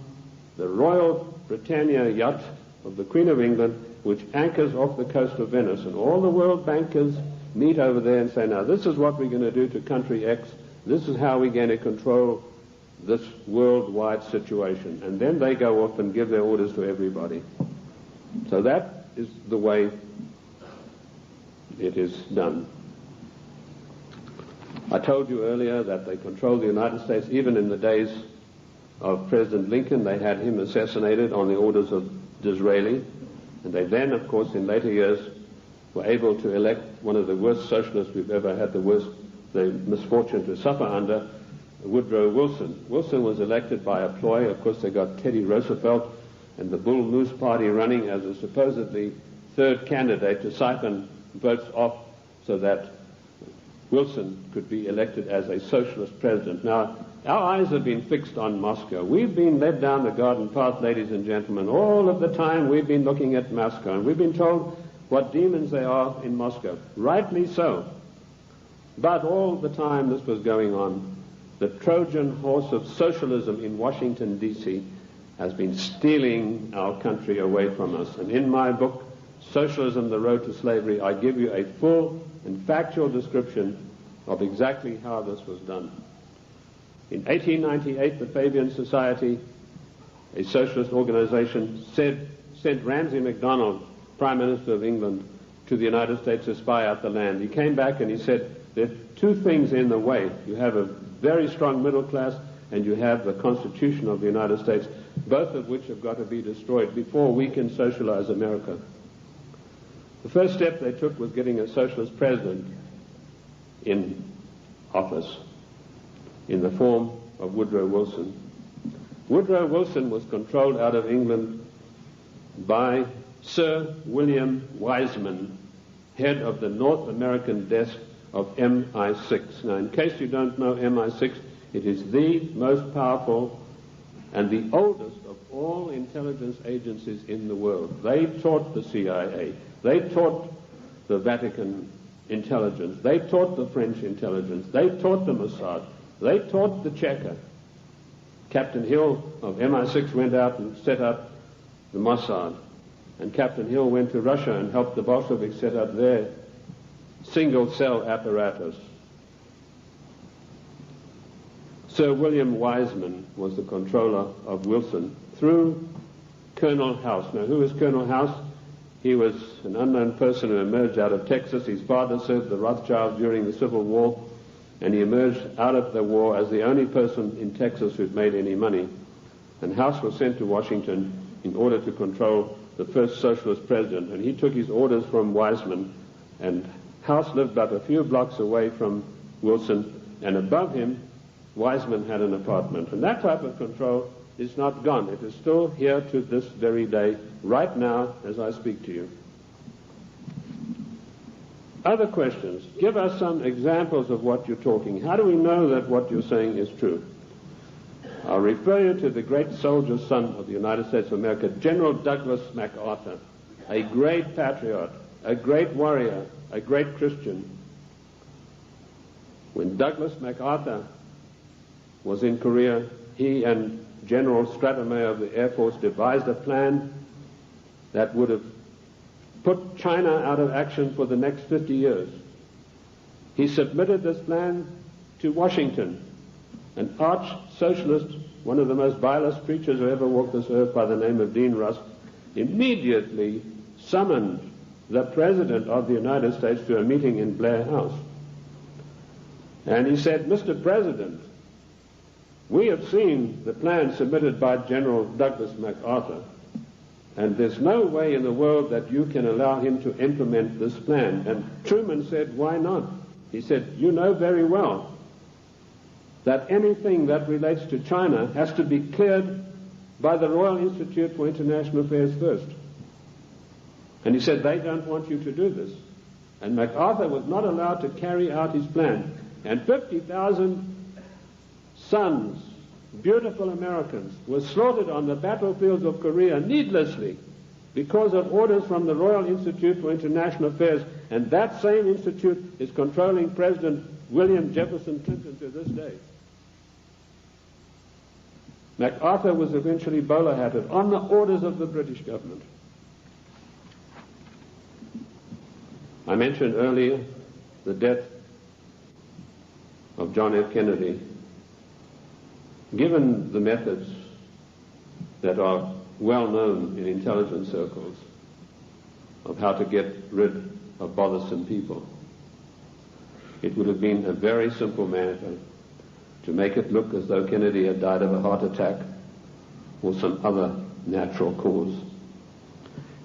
the Royal Britannia yacht of the Queen of England, which anchors off the coast of Venice, and all the world bankers meet over there and say, now this is what we're going to do to country X, this is how we're going to control this worldwide situation, and then they go off and give their orders to everybody. So that is the way it is done. I told you earlier that they controlled the United States. Even in the days of President Lincoln, they had him assassinated on the orders of Disraeli, and they then, of course, in later years, were able to elect one of the worst socialists we've ever had the misfortune to suffer under, Woodrow Wilson. Wilson was elected by a ploy. Of course, they got Teddy Roosevelt and the Bull Moose Party running as a supposedly third candidate to siphon votes off so that Wilson could be elected as a socialist president. Now, our eyes have been fixed on Moscow. We've been led down the garden path, ladies and gentlemen. All of the time we've been looking at Moscow, and we've been told what demons they are in Moscow. Rightly so. But all the time this was going on, the Trojan horse of socialism in Washington, D.C. has been stealing our country away from us. And in my book, Socialism, The Road to Slavery, I give you a full and factual description of exactly how this was done. In 1898, the Fabian Society, a socialist organization, sent Ramsay MacDonald, Prime Minister of England, to the United States to spy out the land. He came back and he said, there are two things in the way. You have a very strong middle class and you have the Constitution of the United States, both of which have got to be destroyed before we can socialize America. The first step they took was getting a socialist president in office in the form of Woodrow Wilson. Woodrow Wilson was controlled out of England by Sir William Wiseman, head of the North American desk of MI6. Now, in case you don't know MI6, it is the most powerful and the oldest of all intelligence agencies in the world. They taught the CIA. They taught the Vatican intelligence. They taught the French intelligence. They taught the Mossad. They taught the Cheka. Captain Hill of MI6 went out and set up the Mossad. And Captain Hill went to Russia and helped the Bolsheviks set up their single-cell apparatus. Sir William Wiseman was the controller of Wilson through Colonel House. Now, who is Colonel House? He was an unknown person who emerged out of Texas. His father served the Rothschilds during the Civil War, and he emerged out of the war as the only person in Texas who'd made any money. And House was sent to Washington in order to control the first socialist president, and he took his orders from Wiseman, and House lived but a few blocks away from Wilson, and above him, Wiseman had an apartment. And that type of control is not gone. It is still here to this very day, right now, as I speak to you. Other questions. Give us some examples of what you're talking. How do we know that what you're saying is true? I'll refer you to the great soldier son of the United States of America, General Douglas MacArthur, a great patriot, a great warrior, a great Christian. When Douglas MacArthur was in Korea, he and General Stratomayor of the Air Force devised a plan that would have put China out of action for the next 50 years. He submitted this plan to Washington. An arch-socialist, one of the most vilest creatures who ever walked this earth by the name of Dean Rusk, immediately summoned the President of the United States to a meeting in Blair House. And he said, Mr. President, we have seen the plan submitted by General Douglas MacArthur, and there's no way in the world that you can allow him to implement this plan. And Truman said, why not? He said, you know very well that anything that relates to China has to be cleared by the Royal Institute for International Affairs first. And he said, they don't want you to do this. And MacArthur was not allowed to carry out his plan. And 50,000 sons, beautiful Americans, were slaughtered on the battlefields of Korea needlessly because of orders from the Royal Institute for International Affairs. And that same institute is controlling President William Jefferson Clinton to this day. MacArthur was eventually bowler-hatted on the orders of the British government. I mentioned earlier the death of John F. Kennedy. Given the methods that are well known in intelligence circles of how to get rid of bothersome people, it would have been a very simple matter to make it look as though Kennedy had died of a heart attack or some other natural cause.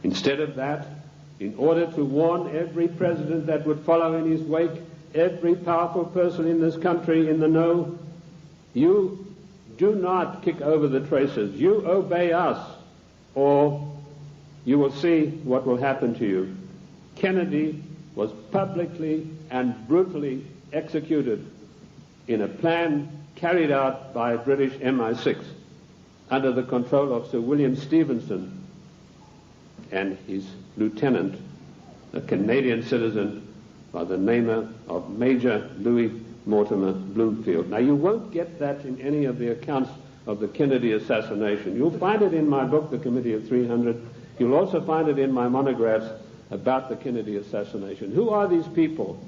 Instead of that, in order to warn every president that would follow in his wake, every powerful person in this country in the know, you do not kick over the traces. You obey us, or you will see what will happen to you. Kennedy was publicly and brutally executed in a plan carried out by British MI6 under the control of Sir William Stevenson and his lieutenant, a Canadian citizen by the name of Major Louis Mortimer Bloomfield. Now, you won't get that in any of the accounts of the Kennedy assassination. You'll find it in my book, The Committee of 300. You'll also find it in my monographs about the Kennedy assassination. Who are these people?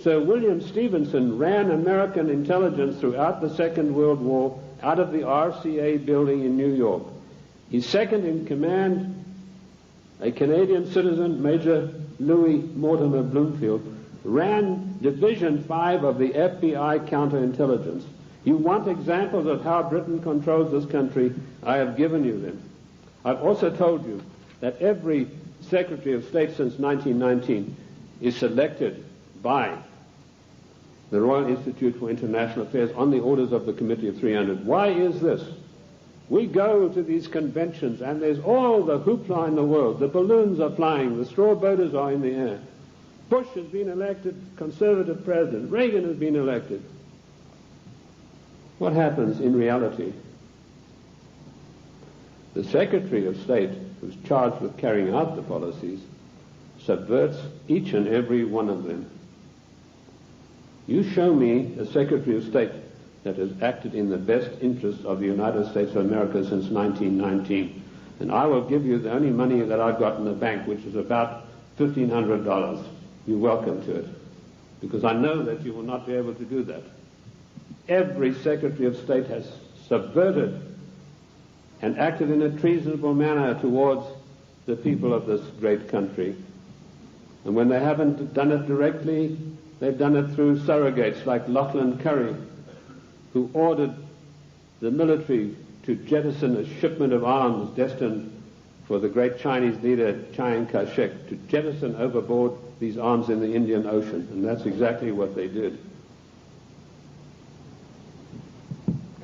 Sir William Stevenson ran American intelligence throughout the Second World War out of the RCA building in New York. His second in command, a Canadian citizen, Major Louis Mortimer Bloomfield, ran Division 5 of the FBI counterintelligence. You want examples of how Britain controls this country? I have given you them. I've also told you that every Secretary of State since 1919 is selected by the Royal Institute for International Affairs on the orders of the Committee of 300. Why is this? We go to these conventions and there's all the hoopla in the world. The balloons are flying, the straw boaters are in the air. Bush has been elected conservative president. Reagan has been elected. What happens in reality? The Secretary of State, who's charged with carrying out the policies, subverts each and every one of them. You show me a Secretary of State that has acted in the best interest of the United States of America since 1919, and I will give you the only money that I've got in the bank, which is about $1,500. you're welcome to it, because I know that you will not be able to do that. Every Secretary of State has subverted and acted in a treasonable manner towards the people of this great country. And when they haven't done it directly, they've done it through surrogates like Lachlan Curry, who ordered the military to jettison a shipment of arms destined for the great Chinese leader Chiang Kai-shek, to jettison overboard these arms in the Indian Ocean. And that's exactly what they did.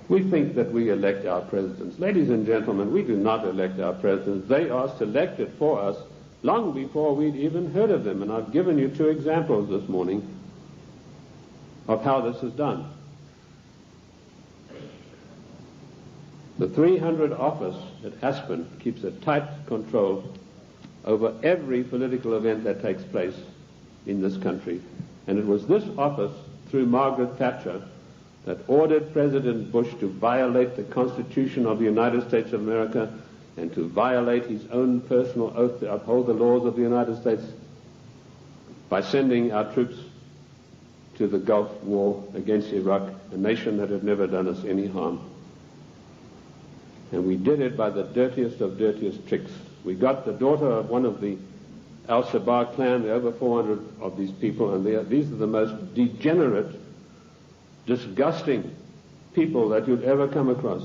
We think that we elect our presidents. Ladies and gentlemen, we do not elect our presidents. They are selected for us long before we'd even heard of them. And I've given you 2 examples this morning of how this is done. The 300 office at Aspen keeps a tight control over every political event that takes place in this country. And it was this office, through Margaret Thatcher, that ordered President Bush to violate the Constitution of the United States of America and to violate his own personal oath to uphold the laws of the United States by sending our troops to the Gulf War against Iraq, a nation that had never done us any harm. And we did it by the dirtiest of dirtiest tricks. We got the daughter of one of the Al-Shabaab clan, there are over 400 of these people, and these are the most degenerate, disgusting people that you'd ever come across.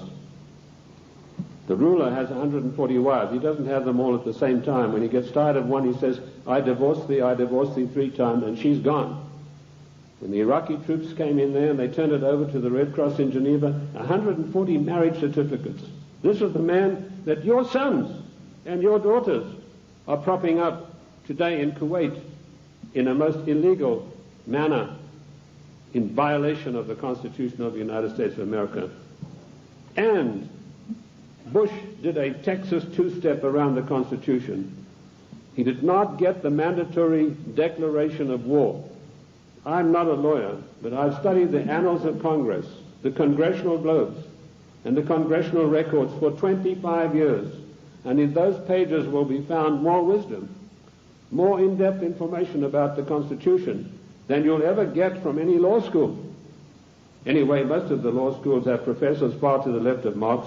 The ruler has 140 wives. He doesn't have them all at the same time. When he gets tired of one, he says, I divorced thee 3 times, and she's gone. When the Iraqi troops came in there and they turned it over to the Red Cross in Geneva, 140 marriage certificates. This is the man that your sons and your daughters are propping up today in Kuwait in a most illegal manner, in violation of the Constitution of the United States of America. And Bush did a Texas two-step around the Constitution. He did not get the mandatory declaration of war. I'm not a lawyer, but I've studied the annals of Congress, the congressional globes, and the congressional records for 25 years. And in those pages will be found more wisdom, more in-depth information about the Constitution than you'll ever get from any law school. Anyway, most of the law schools have professors far to the left of Marx,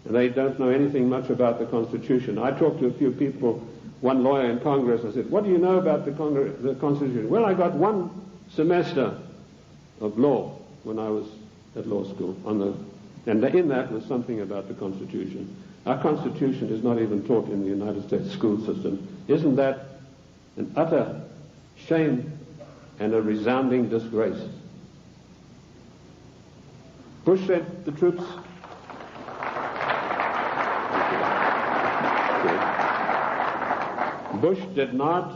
and they don't know anything much about the Constitution. I talked to a few people, one lawyer in Congress, I said, what do you know about the Constitution? Well, I got 1 semester of law when I was at law school, and in that was something about the Constitution. Our Constitution is not even taught in the United States school system. Isn't that an utter shame and a resounding disgrace? Bush sent the troops. Bush did not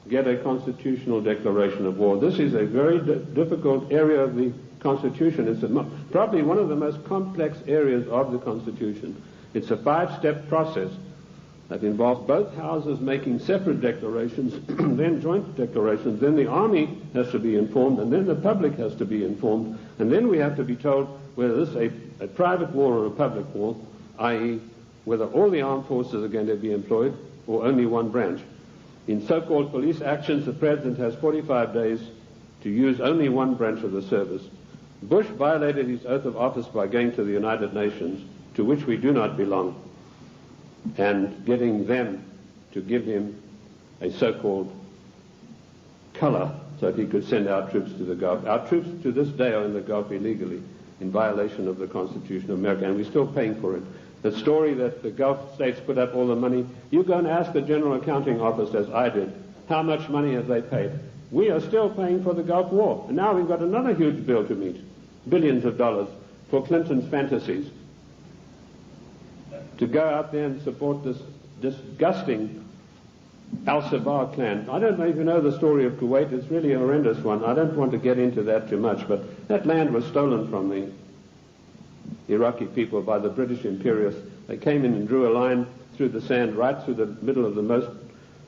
get a constitutional declaration of war. This is a very difficult area of the Constitution. It's probably one of the most complex areas of the Constitution. It's a 5-step process that involves both houses making separate declarations, then joint declarations, then the army has to be informed, and then the public has to be informed, and then we have to be told whether this is a private war or a public war, i.e. whether all the armed forces are going to be employed or only one branch. In so-called police actions, the President has 45 days to use only one branch of the service. Bush violated his oath of office by going to the United Nations, to which we do not belong, and getting them to give him a so-called color so that he could send our troops to the Gulf. Our troops to this day are in the Gulf illegally, in violation of the Constitution of America, and we're still paying for it. The story that the Gulf states put up all the money, you go and ask the General Accounting Office, as I did, how much money have they paid? We are still paying for the Gulf War, and now we've got another huge bill to meet, billions of dollars, for Clinton's fantasies, to go out there and support this disgusting Al-Shabaab clan. I don't know if you know the story of Kuwait. It's really a horrendous one. I don't want to get into that too much, but that land was stolen from the Iraqi people by the British imperialists. They came in and drew a line through the sand right through the middle of the most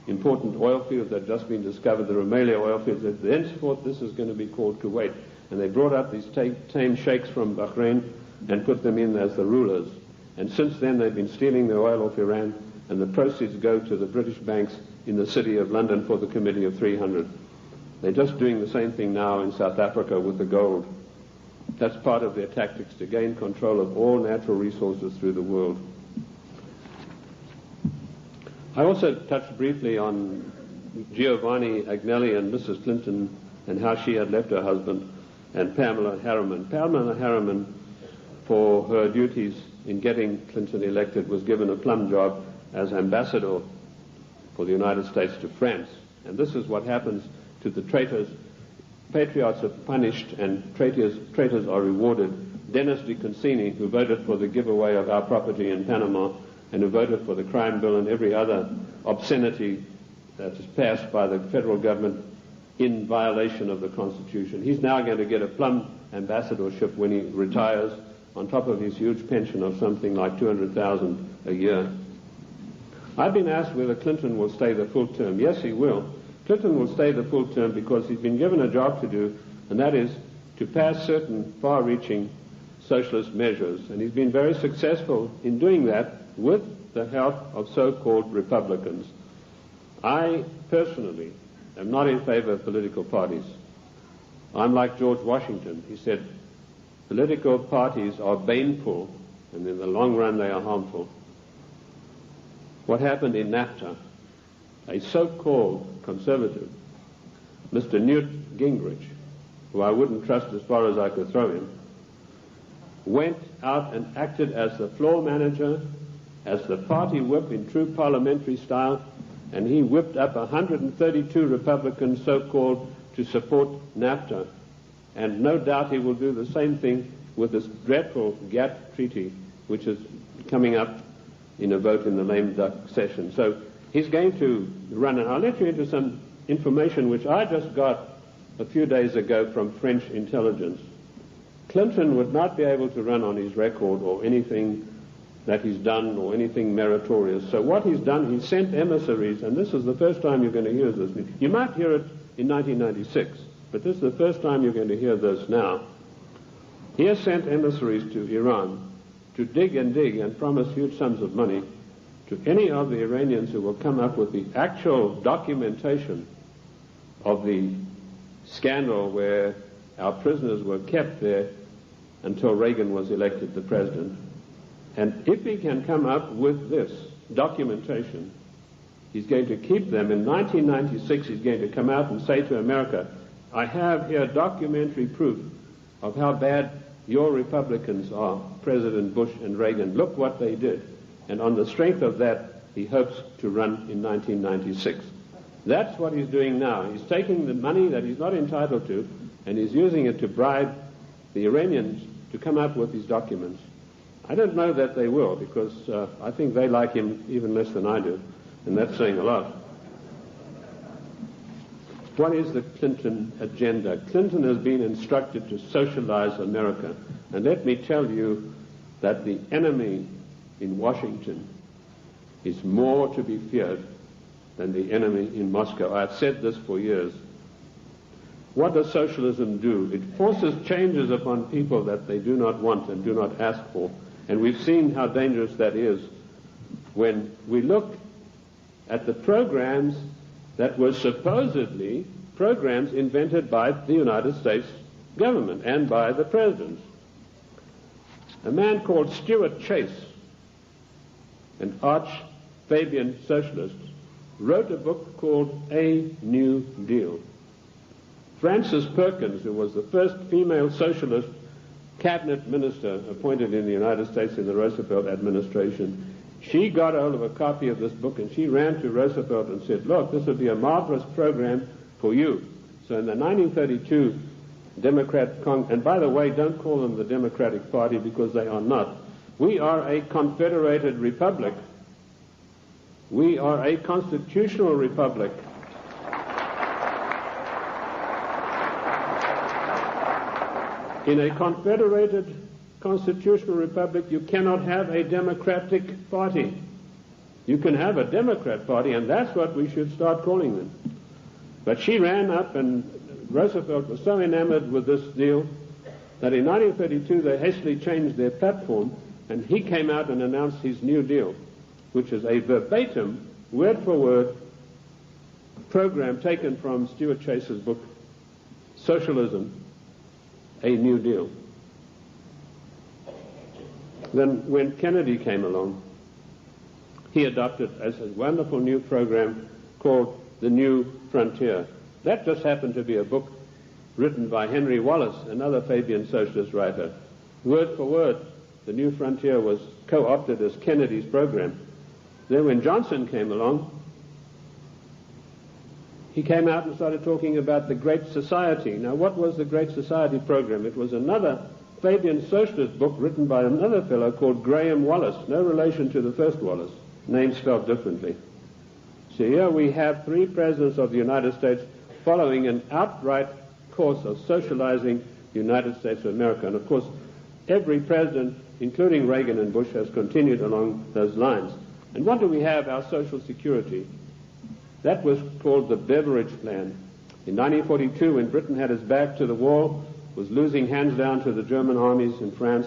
important oil fields that had just been discovered, the Rumelia oil fields. Thenceforth, this is going to be called Kuwait. And they brought up these tame sheikhs from Bahrain and put them in as the rulers. And since then, they've been stealing the oil off Iran, and the proceeds go to the British banks in the city of London for the Committee of 300. They're just doing the same thing now in South Africa with the gold. That's part of their tactics to gain control of all natural resources through the world. I also touched briefly on Giovanni Agnelli and Mrs. Clinton and how she had left her husband, and Pamela Harriman. Pamela Harriman, for her duties in getting Clinton elected, was given a plum job as ambassador for the United States to France. And this is what happens to the traitors. Patriots are punished and traitors are rewarded. Dennis DeConcini, who voted for the giveaway of our property in Panama and who voted for the crime bill and every other obscenity that is passed by the federal government in violation of the Constitution, he's now going to get a plum ambassadorship when he retires, on top of his huge pension of something like $200,000 a year. I've been asked whether Clinton will stay the full term. Yes, he will. Clinton will stay the full term because he's been given a job to do, and that is to pass certain far-reaching socialist measures. And he's been very successful in doing that with the help of so-called Republicans. I personally am not in favor of political parties. I'm like George Washington. He said, political parties are baneful, and in the long run they are harmful. What happened in NAFTA, a so-called conservative, Mr. Newt Gingrich, who I wouldn't trust as far as I could throw him, went out and acted as the floor manager, as the party whip in true parliamentary style, and he whipped up 132 Republicans, so-called, to support NAFTA. And no doubt he will do the same thing with this dreadful GATT treaty, which is coming up in a vote in the lame duck session. So he's going to run, and I'll let you into some information which I just got a few days ago from French intelligence. Clinton would not be able to run on his record or anything that he's done or anything meritorious. So what he's done, he sent emissaries, and this is the first time you're going to hear this. You might hear it in 1996, but this is the first time you're going to hear this now. He has sent emissaries to Iran to dig and promise huge sums of money to any of the Iranians who will come up with the actual documentation of the scandal where our prisoners were kept there until Reagan was elected the president. And if he can come up with this documentation, he's going to keep them. In 1996, he's going to come out and say to America, I have here documentary proof of how bad your Republicans are, President Bush and Reagan. Look what they did. And on the strength of that, he hopes to run in 1996. That's what he's doing now. He's taking the money that he's not entitled to, and he's using it to bribe the Iranians to come up with these documents. I don't know that they will, because I think they like him even less than I do, and that's saying a lot. What is the Clinton agenda? Clinton has been instructed to socialize America, and let me tell you that the enemy in Washington is more to be feared than the enemy in Moscow. I've said this for years. What does socialism do? It forces changes upon people that they do not want and do not ask for. And we've seen how dangerous that is when we look at the programs that were supposedly programs invented by the United States government and by the presidents. A man called Stuart Chase, an arch-Fabian socialist, wrote a book called A New Deal. Frances Perkins, who was the first female socialist cabinet minister appointed in the United States in the Roosevelt administration, she got hold of a copy of this book and she ran to Roosevelt and said, look, this would be a marvelous program for you. So in the 1932 Democrat and by the way, don't call them the Democratic Party because they are not. We are a confederated republic. We are a constitutional republic. In a confederated constitutional republic, you cannot have a Democratic Party. You can have a Democrat Party, and that's what we should start calling them. But she ran up, and Roosevelt was so enamored with this deal that in 1932 they hastily changed their platform, and he came out and announced his New Deal, which is a verbatim, word-for-word program taken from Stuart Chase's book, socialism a New Deal. Then when Kennedy came along, he adopted as a wonderful new program called The New Frontier. That just happened to be a book written by Henry Wallace, another Fabian socialist writer. Word for word, The New Frontier was co-opted as Kennedy's program. Then when Johnson came along, he came out and started talking about the Great Society. Now, what was the Great Society program? It was another Fabian socialist book written by another fellow called Graham Wallace, no relation to the first Wallace, name spelled differently. So here we have three presidents of the United States following an outright course of socializing the United States of America. And of course, every president, including Reagan and Bush, has continued along those lines. And what do we have? Our Social Security. That was called the Beveridge Plan. In 1942, when Britain had its back to the wall, was losing hands down to the German armies in France,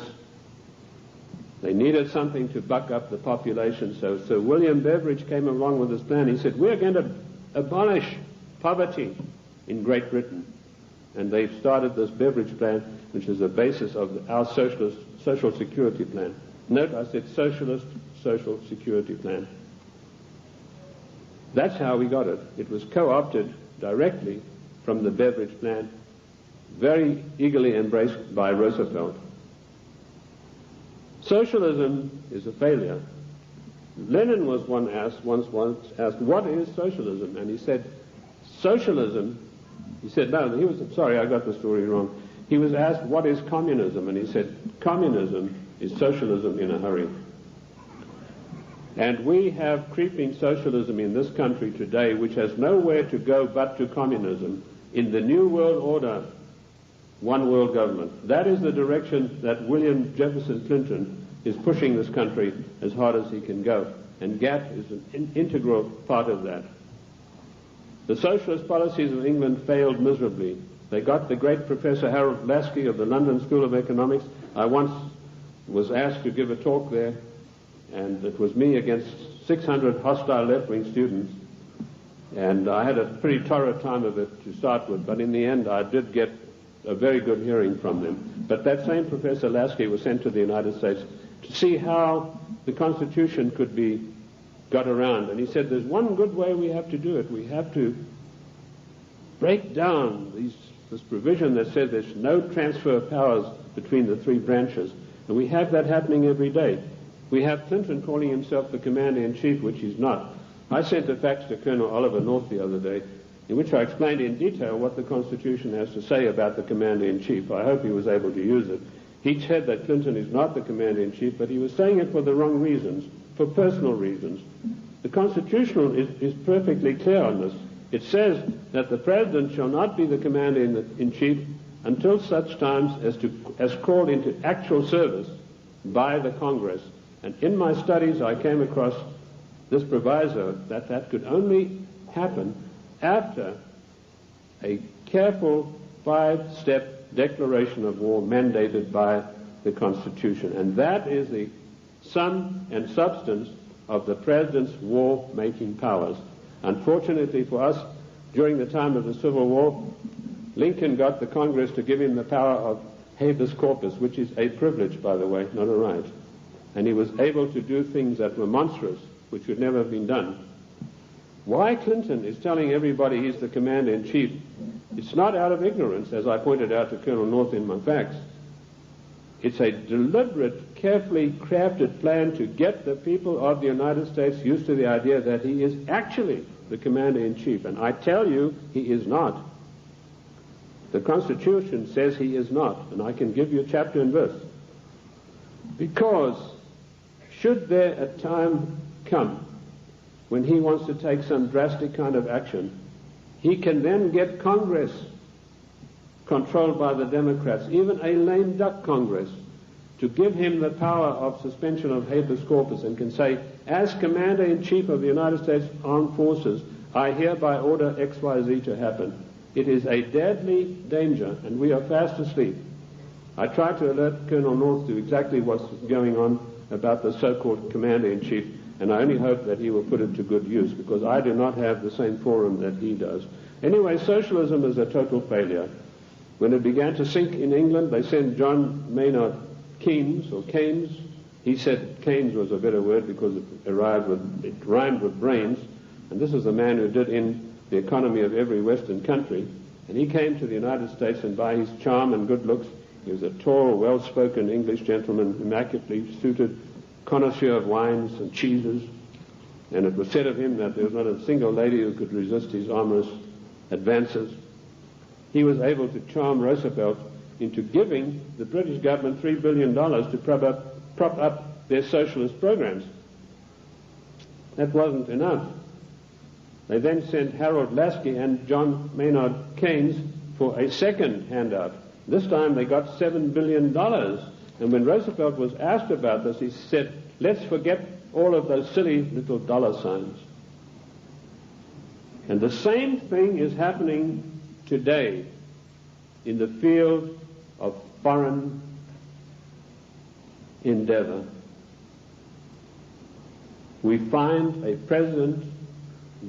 they needed something to buck up the population. So Sir William Beveridge came along with this plan. He said, we're going to abolish poverty in Great Britain. And they started this Beveridge Plan, which is the basis of our socialist Social Security Plan. Note, I said socialist Social Security Plan. That's how we got it. It was co-opted directly from the Beveridge Plan, very eagerly embraced by Roosevelt. Socialism is a failure. Lenin was once asked, what is socialism? And he said, socialism, he said, no, sorry, I got the story wrong. He was asked, what is communism? And he said, communism is socialism in a hurry. And we have creeping socialism in this country today, which has nowhere to go but to communism. In the New World Order, one world government. That is the direction that William Jefferson Clinton is pushing this country as hard as he can go. And GATT is an integral part of that. The socialist policies of England failed miserably. They got the great Professor Harold Lasky of the London School of Economics. I once was asked to give a talk there, and it was me against 600 hostile left-wing students. And I had a pretty torrid time of it to start with, but in the end I did get a very good hearing from them. But that same Professor Lasky was sent to the United States to see how the Constitution could be got around. And he said, there's one good way we have to do it. We have to break down this provision that says there's no transfer of powers between the three branches. And we have that happening every day. We have Clinton calling himself the Commander-in-Chief, which he's not. I sent a fax to Colonel Oliver North the other day, in which I explained in detail what the Constitution has to say about the Commander-in-Chief. I hope he was able to use it. He said that Clinton is not the Commander-in-Chief, but he was saying it for the wrong reasons, for personal reasons. The Constitution is perfectly clear on this. It says that the President shall not be the Commander-in-Chief until such times as called into actual service by the Congress. And in my studies I came across this proviso that that could only happen after a careful 5-step declaration of war mandated by the Constitution. And that is the sum and substance of the President's war-making powers. Unfortunately for us, during the time of the Civil War, Lincoln got the Congress to give him the power of habeas corpus, which is a privilege, by the way, not a right. And he was able to do things that were monstrous, which would never have been done. Why Clinton is telling everybody he's the Commander-in-Chief, it's not out of ignorance, as I pointed out to Colonel North in my facts. It's a deliberate, carefully crafted plan to get the people of the United States used to the idea that he is actually the Commander-in-Chief. And I tell you, he is not. The Constitution says he is not, and I can give you a chapter and verse. Because should there a time come when he wants to take some drastic kind of action, he can then get Congress controlled by the Democrats, even a lame duck Congress, to give him the power of suspension of habeas corpus, and can say, as Commander-in-Chief of the United States Armed Forces, I hereby order XYZ to happen. It is a deadly danger, and we are fast asleep. I tried to alert Colonel North to exactly what's going on about the so-called Commander-in-Chief, and I only hope that he will put it to good use, because I do not have the same forum that he does. Anyway, socialism is a total failure. When it began to sink in England, they sent John Maynard Keynes, or Keynes. He said Keynes was a better word because it rhymed with brains. And this is the man who did in the economy of every Western country. And he came to the United States, and by his charm and good looks, he was a tall, well-spoken English gentleman, immaculately suited, connoisseur of wines and cheeses. And it was said of him that there was not a single lady who could resist his amorous advances. He was able to charm Roosevelt into giving the British government $3 billion to prop up their socialist programs. That wasn't enough. They then sent Harold Lasky and John Maynard Keynes for a second handout. This time they got $7 billion. And when Roosevelt was asked about this, he said, let's forget all of those silly little dollar signs. And the same thing is happening today in the field of foreign endeavor. We find a president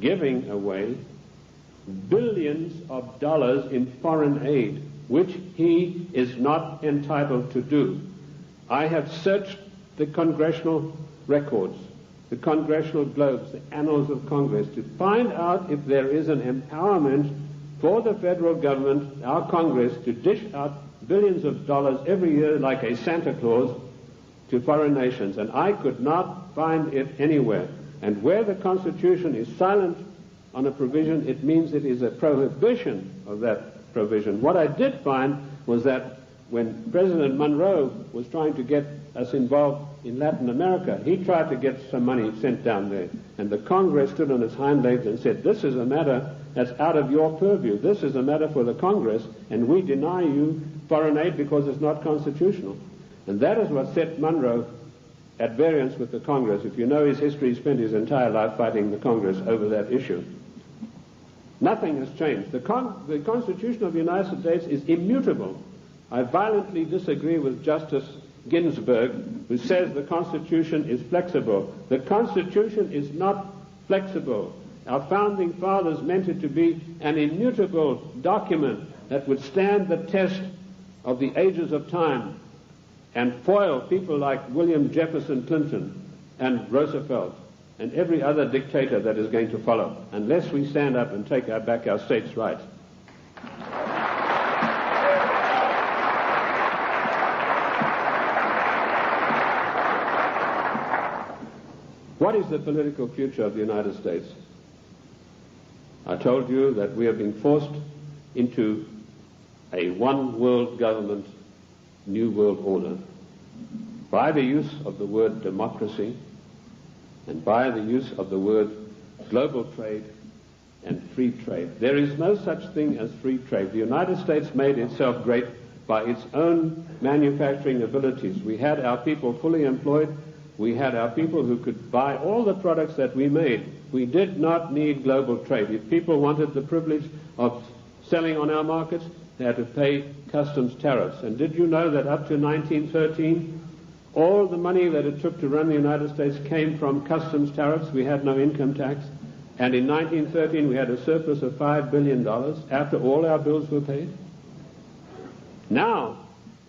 giving away billions of dollars in foreign aid, which he is not entitled to do. I have searched the congressional records, the congressional globes, the annals of Congress, to find out if there is an empowerment for the federal government, our Congress, to dish out billions of dollars every year like a Santa Claus to foreign nations. And I could not find it anywhere. And where the Constitution is silent on a provision, it means it is a prohibition of that provision. What I did find was that when President Monroe was trying to get us involved in Latin America, he tried to get some money sent down there. And the Congress stood on its hind legs and said, this is a matter that's out of your purview. This is a matter for the Congress, and we deny you foreign aid because it's not constitutional. And that is what set Monroe at variance with the Congress. If you know his history, he spent his entire life fighting the Congress over that issue. Nothing has changed. The Constitution of the United States is immutable. I violently disagree with Justice Ginsburg, who says the Constitution is flexible. The Constitution is not flexible. Our founding fathers meant it to be an immutable document that would stand the test of the ages of time and foil people like William Jefferson Clinton and Roosevelt and every other dictator that is going to follow, unless we stand up and take back our states' rights. What is the political future of the United States? I told you that we are being forced into a one-world government, new world order, by the use of the word democracy and by the use of the word global trade and free trade. There is no such thing as free trade. The United States made itself great by its own manufacturing abilities. We had our people fully employed. We had our people who could buy all the products that we made. We did not need global trade. If people wanted the privilege of selling on our markets, they had to pay customs tariffs. And did you know that up to 1913, all the money that it took to run the United States came from customs tariffs? We had no income tax. And in 1913, we had a surplus of $5 billion after all our bills were paid. Now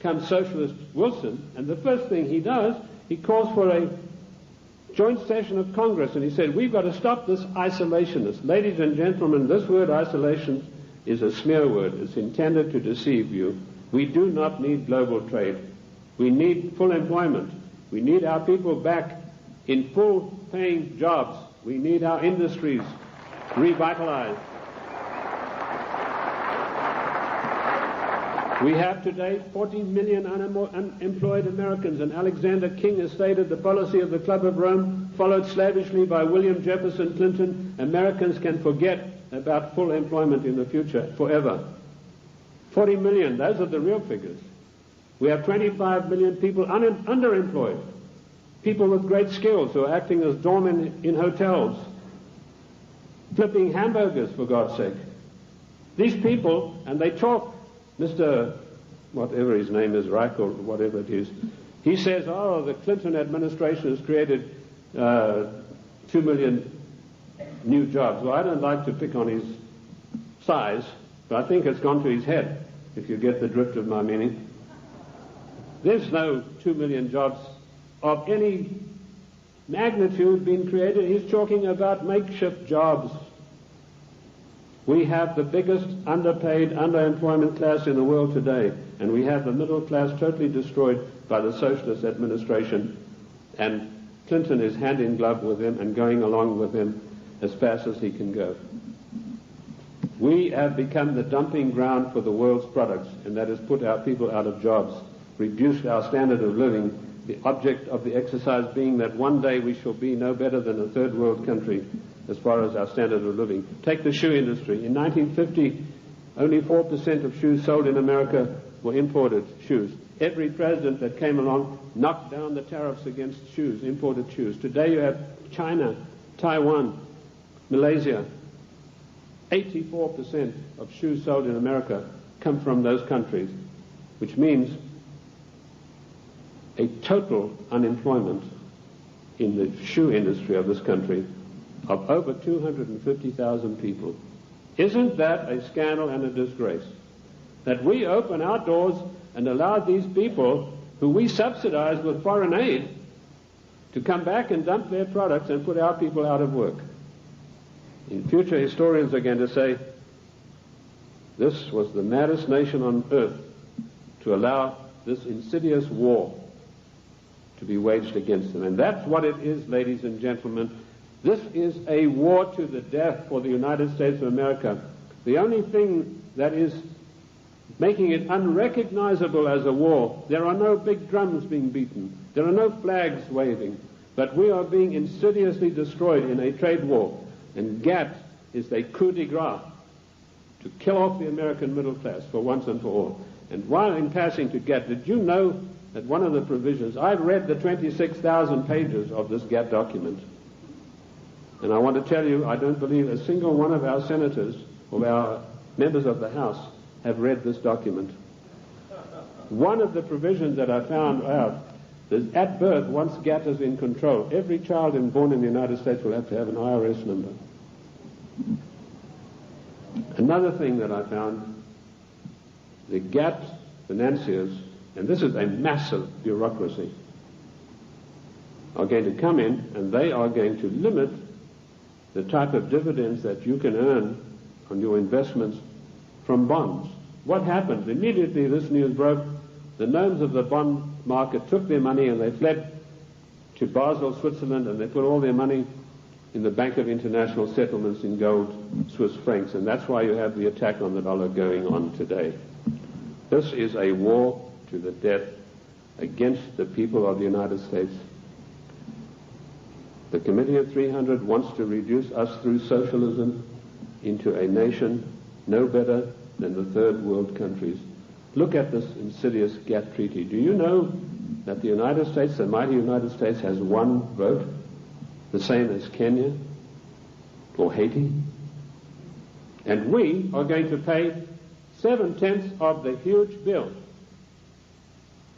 comes Socialist Wilson, and the first thing he does, he calls for a joint session of Congress, and he said, we've got to stop this isolationist. Ladies and gentlemen, this word isolation is a smear word. It's intended to deceive you. We do not need global trade. We need full employment. We need our people back in full-paying jobs. We need our industries revitalized. We have today 40 million unemployed Americans, and Alexander King has stated the policy of the Club of Rome, followed slavishly by William Jefferson Clinton. Americans can forget about full employment in the future forever. 40 million, those are the real figures. We have 25 million people underemployed, people with great skills who are acting as doormen in hotels, flipping hamburgers, for God's sake. These people, and they talk, Mr. whatever his name is, Reich or whatever it is, he says, oh, the Clinton administration has created 2 million new jobs. Well, I don't like to pick on his size, but I think it's gone to his head. if you get the drift of my meaning. There's no 2 million jobs of any magnitude being created. He's talking about makeshift jobs. We have the biggest underpaid, underemployment class in the world today, and we have the middle class totally destroyed by the socialist administration, and Clinton is hand in glove with him and going along with him as fast as he can go. We have become the dumping ground for the world's products, and that has put our people out of jobs, reduced our standard of living, the object of the exercise being that one day we shall be no better than a third world country as far as our standard of living. Take the shoe industry. In 1950, only 4% of shoes sold in America were imported shoes. Every president that came along knocked down the tariffs against shoes, imported shoes. Today you have China, Taiwan, Malaysia. 84% of shoes sold in America come from those countries, which means a total unemployment in the shoe industry of this country of over 250,000 people. Isn't that a scandal and a disgrace? That we open our doors and allow these people who we subsidize with foreign aid to come back and dump their products and put our people out of work. In future, historians are going to say this was the maddest nation on earth to allow this insidious war to be waged against them. And that's what it is, ladies and gentlemen. This is a war to the death for the United States of America. The only thing that is making it unrecognizable as a war, there are no big drums being beaten, there are no flags waving, but we are being insidiously destroyed in a trade war. And GATT is a coup de grace to kill off the American middle class for once and for all. And while in passing to GATT, did you know that one of the provisions, I've read the 26,000 pages of this GATT document, and I want to tell you, I don't believe a single one of our senators or our members of the House have read this document. One of the provisions that I found out is at birth, once GATT is in control, every child born in the United States will have to have an IRS number. Another thing that I found, the GATT financiers, and this is a massive bureaucracy, are going to come in and they are going to limit the type of dividends that you can earn on your investments from bonds. What happened? Immediately this news broke, the gnomes of the bond market took their money and they fled to Basel, Switzerland, and they put all their money in the Bank of International Settlements in gold, Swiss francs, and that's why you have the attack on the dollar going on today. This is a war to the death against the people of the United States. The Committee of 300 wants to reduce us through socialism into a nation no better than the third world countries. Look at this insidious GATT treaty. Do you know that the United States, the mighty United States, has one vote, the same as Kenya or Haiti? And we are going to pay 7/10 of the huge bill.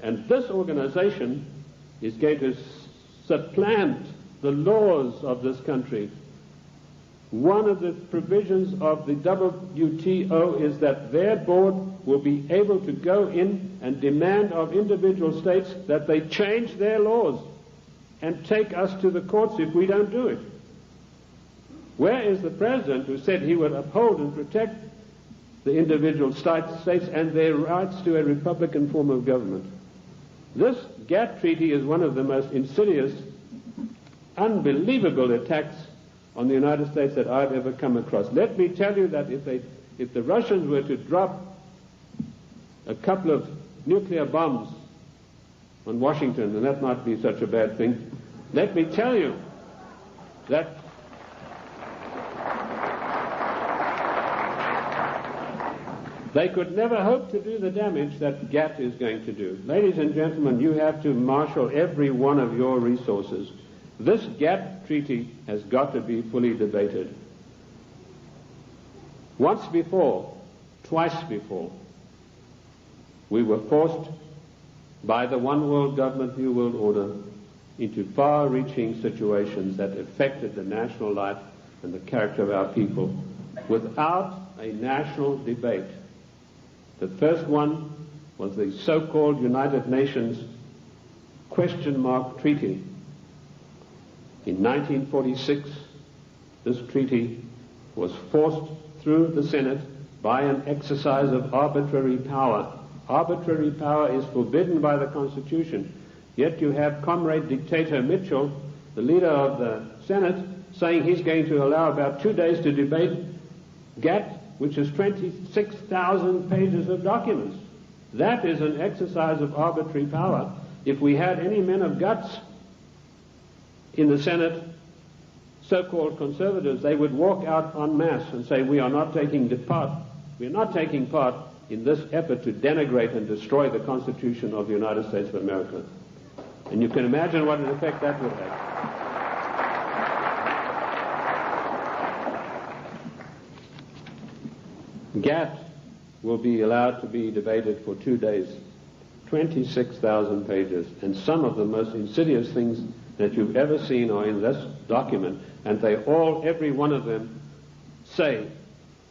And this organization is going to supplant the laws of this country. One of the provisions of the WTO is that their board will be able to go in and demand of individual states that they change their laws and take us to the courts if we don't do it. Where is the president who said he would uphold and protect the individual states and their rights to a republican form of government? This GATT treaty is one of the most insidious, unbelievable attacks on the United States that I've ever come across. Let me tell you that if the Russians were to drop a couple of nuclear bombs on Washington, and that might be such a bad thing, let me tell you that they could never hope to do the damage that GATT is going to do. Ladies and gentlemen, you have to marshal every one of your resources. This GATT treaty has got to be fully debated. Once before, twice before, we were forced by the one world government, new world order, into far-reaching situations that affected the national life and the character of our people without a national debate. The first one was the so-called United Nations question mark treaty. In 1946, this treaty was forced through the Senate by an exercise of arbitrary power. Arbitrary power is forbidden by the Constitution. Yet you have Comrade Dictator Mitchell, the leader of the Senate, saying he's going to allow about 2 days to debate GATT, which is 26,000 pages of documents. That is an exercise of arbitrary power. If we had any men of guts in the Senate, so-called conservatives, they would walk out en masse and say, we are not taking part in this effort to denigrate and destroy the Constitution of the United States of America. And you can imagine what an effect that would have. GATT will be allowed to be debated for 2 days, 26,000 pages, and some of the most insidious things that you've ever seen are in this document, and they all, every one of them, say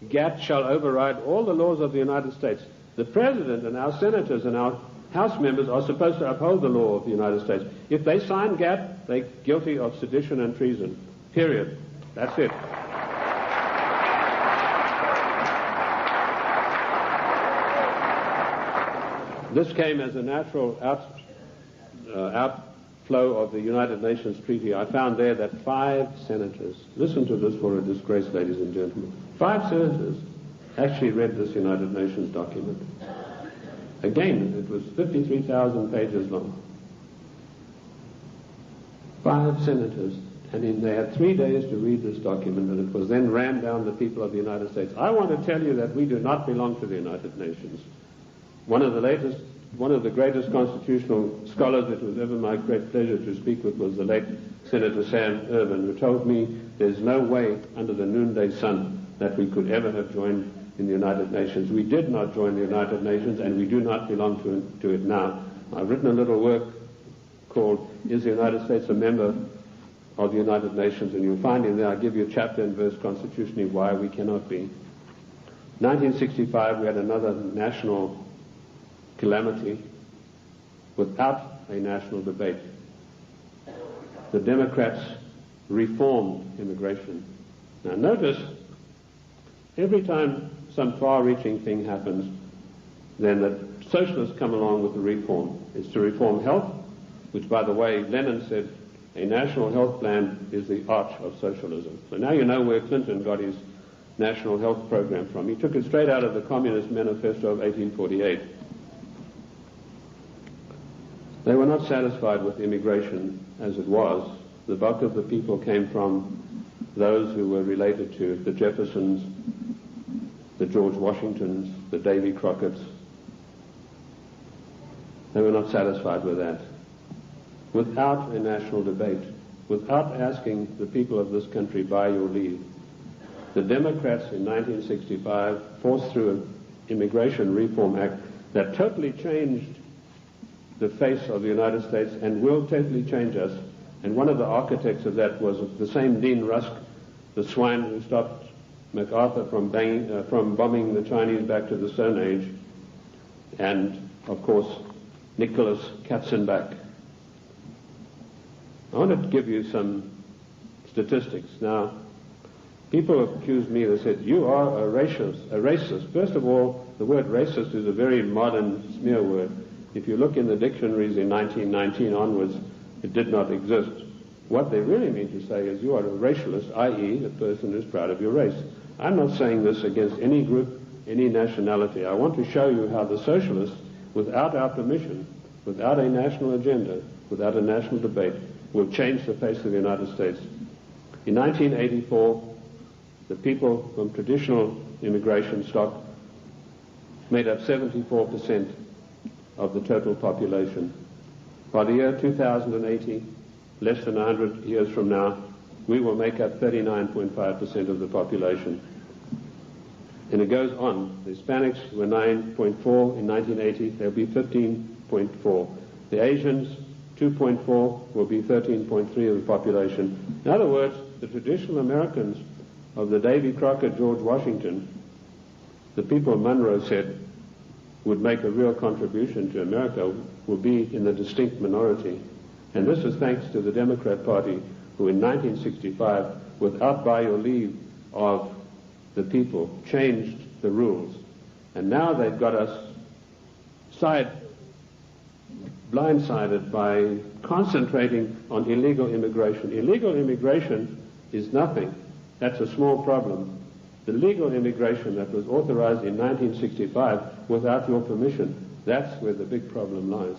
GATT shall override all the laws of the United States. The President and our senators and our House members are supposed to uphold the law of the United States. If they sign GATT, they're guilty of sedition and treason. Period. That's it. This came as a natural outflow of the United Nations Treaty. I found there that 5 senators, listen to this for a disgrace, ladies and gentlemen, 5 senators actually read this United Nations document. Again, it was 53,000 pages long. 5 senators, and they had 3 days to read this document, and it was then rammed down the people of the United States. I want to tell you that we do not belong to the United Nations. One of the greatest constitutional scholars it was ever my great pleasure to speak with was the late Senator Sam Ervin, who told me there's no way under the noonday sun that we could ever have joined in the United Nations. We did not join the United Nations, and we do not belong to it now. I've written a little work called Is the United States a Member of the United Nations? And you'll find in there, I give you chapter and verse constitutionally why we cannot be. 1965, we had another national calamity without a national debate. The Democrats reformed immigration. Now notice, every time some far-reaching thing happens, then the socialists come along with the reform. It's to reform health, which, by the way, Lenin said a national health plan is the arch of socialism. So now you know where Clinton got his national health program from. He took it straight out of the Communist Manifesto of 1848. They were not satisfied with immigration as it was. The bulk of the people came from those who were related to the Jeffersons, the George Washingtons, the Davy Crockett's. They were not satisfied with that. Without a national debate, without asking the people of this country by your leave, the Democrats in 1965 forced through an Immigration Reform Act that totally changed the face of the United States and will totally change us. And one of the architects of that was the same Dean Rusk, the swine who stopped MacArthur from bombing the Chinese back to the Stone Age, and, of course, Nicholas Katzenbach. I want to give you some statistics. Now, people have accused me, they said, you are a racist. First of all, the word racist is a very modern smear word. If you look in the dictionaries in 1919 onwards, it did not exist. What they really mean to say is you are a racialist, i.e. a person who's proud of your race. I'm not saying this against any group, any nationality. I want to show you how the socialists, without our permission, without a national agenda, without a national debate, will change the face of the United States. In 1984, the people from traditional immigration stock made up 74% of the total population. By the year 2080, less than 100 years from now, we will make up 39.5% of the population. And it goes on. The Hispanics were 9.4 in 1980, they'll be 15.4. The Asians, 2.4, will be 13.3 of the population. In other words, the traditional Americans of the Davy Crockett, George Washington, the people of Monroe said, would make a real contribution to America will be in the distinct minority. And this is thanks to the Democrat Party, who in 1965, without by your leave of the people, changed the rules. And now they've got us blindsided by concentrating on illegal immigration. Illegal immigration is nothing. That's a small problem. The legal immigration that was authorized in 1965 without your permission, that's where the big problem lies.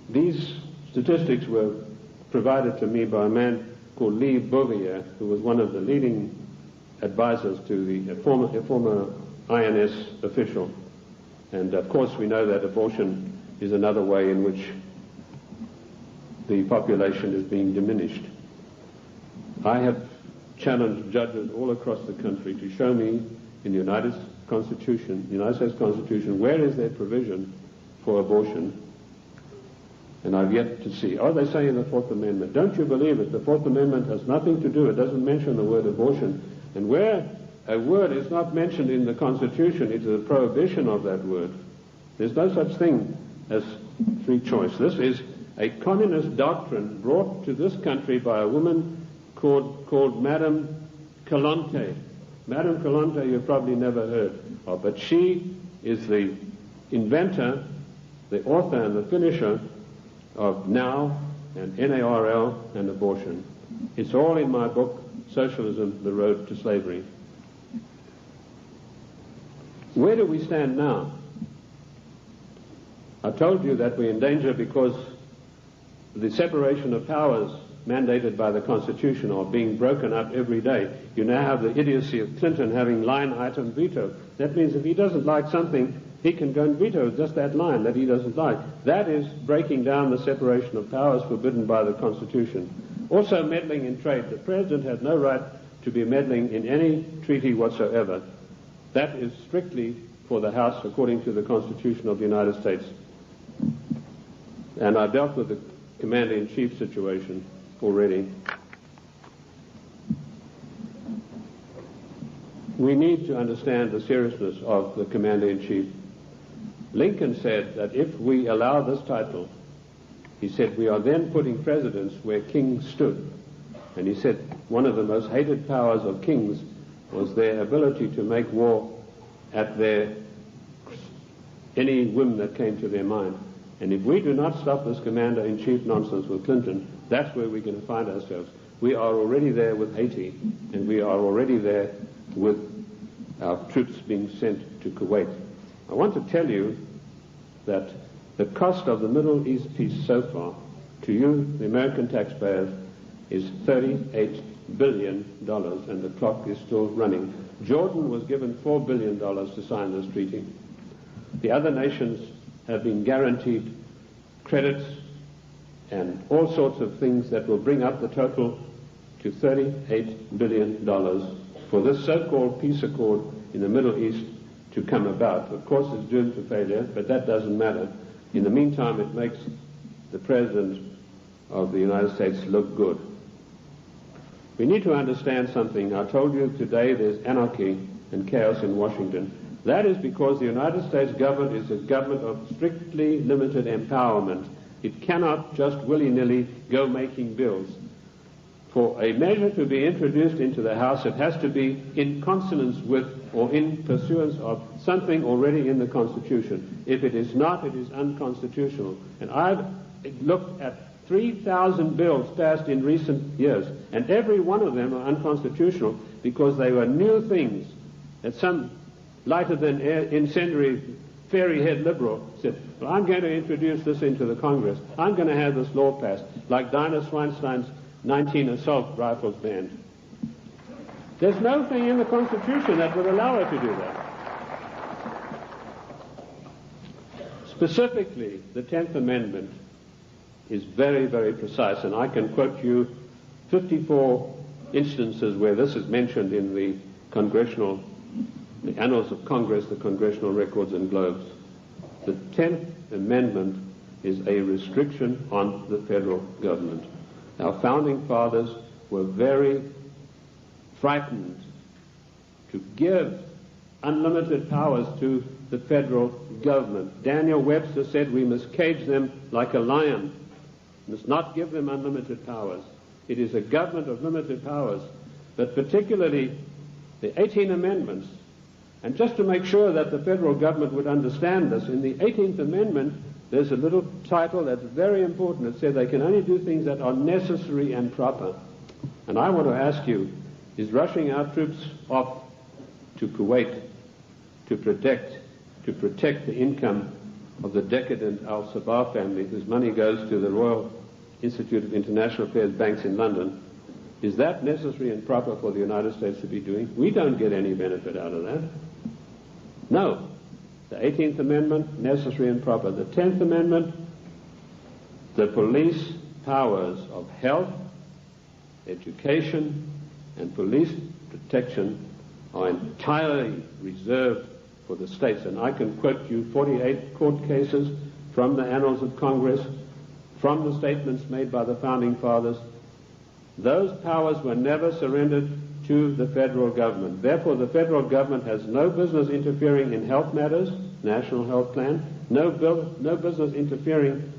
These statistics were provided to me by a man called Lee Bouvier, who was one of the leading advisors to a former INS official. And of course we know that abortion is another way in which the population is being diminished. I have challenged judges all across the country to show me in the United States Constitution, where is there provision for abortion? And I've yet to see. Oh, they say in the Fourth Amendment. Don't you believe it? The Fourth Amendment has nothing to do. It doesn't mention the word abortion. And where a word is not mentioned in the Constitution, it is a prohibition of that word. There's no such thing as free choice. This is a communist doctrine brought to this country by a woman called Madame Calonte. Madame Calonte you've probably never heard of, but she is the inventor, the author and the finisher of NOW and NARL and abortion. It's all in my book, Socialism, The Road to Slavery. Where do we stand now? I told you that we're in danger because the separation of powers mandated by the Constitution are being broken up every day. You now have the idiocy of Clinton having line item veto. That means if he doesn't like something, he can go and veto just that line that he doesn't like. That is breaking down the separation of powers forbidden by the Constitution. Also meddling in trade. The President has no right to be meddling in any treaty whatsoever. That is strictly for the House according to the Constitution of the United States. And I dealt with the Commander-in-Chief situation already. We need to understand the seriousness of the Commander-in-Chief. Lincoln said that if we allow this title, he said, we are then putting presidents where kings stood. And he said one of the most hated powers of kings was their ability to make war at any whim that came to their mind. And if we do not stop this Commander-in-Chief nonsense with Clinton, that's where we're going to find ourselves. We are already there with Haiti, and we are already there with our troops being sent to Kuwait. I want to tell you that the cost of the Middle East peace so far, to you, the American taxpayers, is $38 billion, and the clock is still running. Jordan was given $4 billion to sign this treaty. The other nations have been guaranteed credits and all sorts of things that will bring up the total to $38 billion for this so-called peace accord in the Middle East to come about. Of course, it's doomed to failure, but that doesn't matter. In the meantime, it makes the President of the United States look good. We need to understand something. I told you today there's anarchy and chaos in Washington. That is because the United States government is a government of strictly limited empowerment. It cannot just willy-nilly go making bills. For a measure to be introduced into the House, it has to be in consonance with or in pursuance of something already in the Constitution. If it is not, it is unconstitutional. And I've looked at 3,000 bills passed in recent years, and every one of them are unconstitutional because they were new things that some lighter-than-air incendiary fairy-head liberal said, well, I'm going to introduce this into the Congress. I'm going to have this law passed, like Dinah Swinstein's 19 assault rifles banned. There's no thing in the Constitution that would allow her to do that. Specifically, the 10th Amendment is very, very precise, and I can quote you 54 instances where this is mentioned in the Annals of Congress, the Congressional Records and Globes. The 10th Amendment is a restriction on the federal government. Our founding fathers were very frightened to give unlimited powers to the federal government. Daniel Webster said we must cage them like a lion, must not give them unlimited powers. It is a government of limited powers, but particularly the 18 amendments. And just to make sure that the federal government would understand this, in the 18th Amendment, there's a little title that's very important. It says they can only do things that are necessary and proper. And I want to ask you, is rushing our troops off to Kuwait to protect the income of the decadent Al-Sabah family, whose money goes to the Royal Institute of International Affairs banks in London, is that necessary and proper for the United States to be doing? We don't get any benefit out of that. No. The 18th Amendment, necessary and proper. The 10th Amendment, the police powers of health, education, and police protection are entirely reserved for the states. And I can quote you 48 court cases from the annals of Congress, from the statements made by the Founding Fathers. Those powers were never surrendered to the federal government. Therefore, the federal government has no business interfering in health matters, national health plan, no business interfering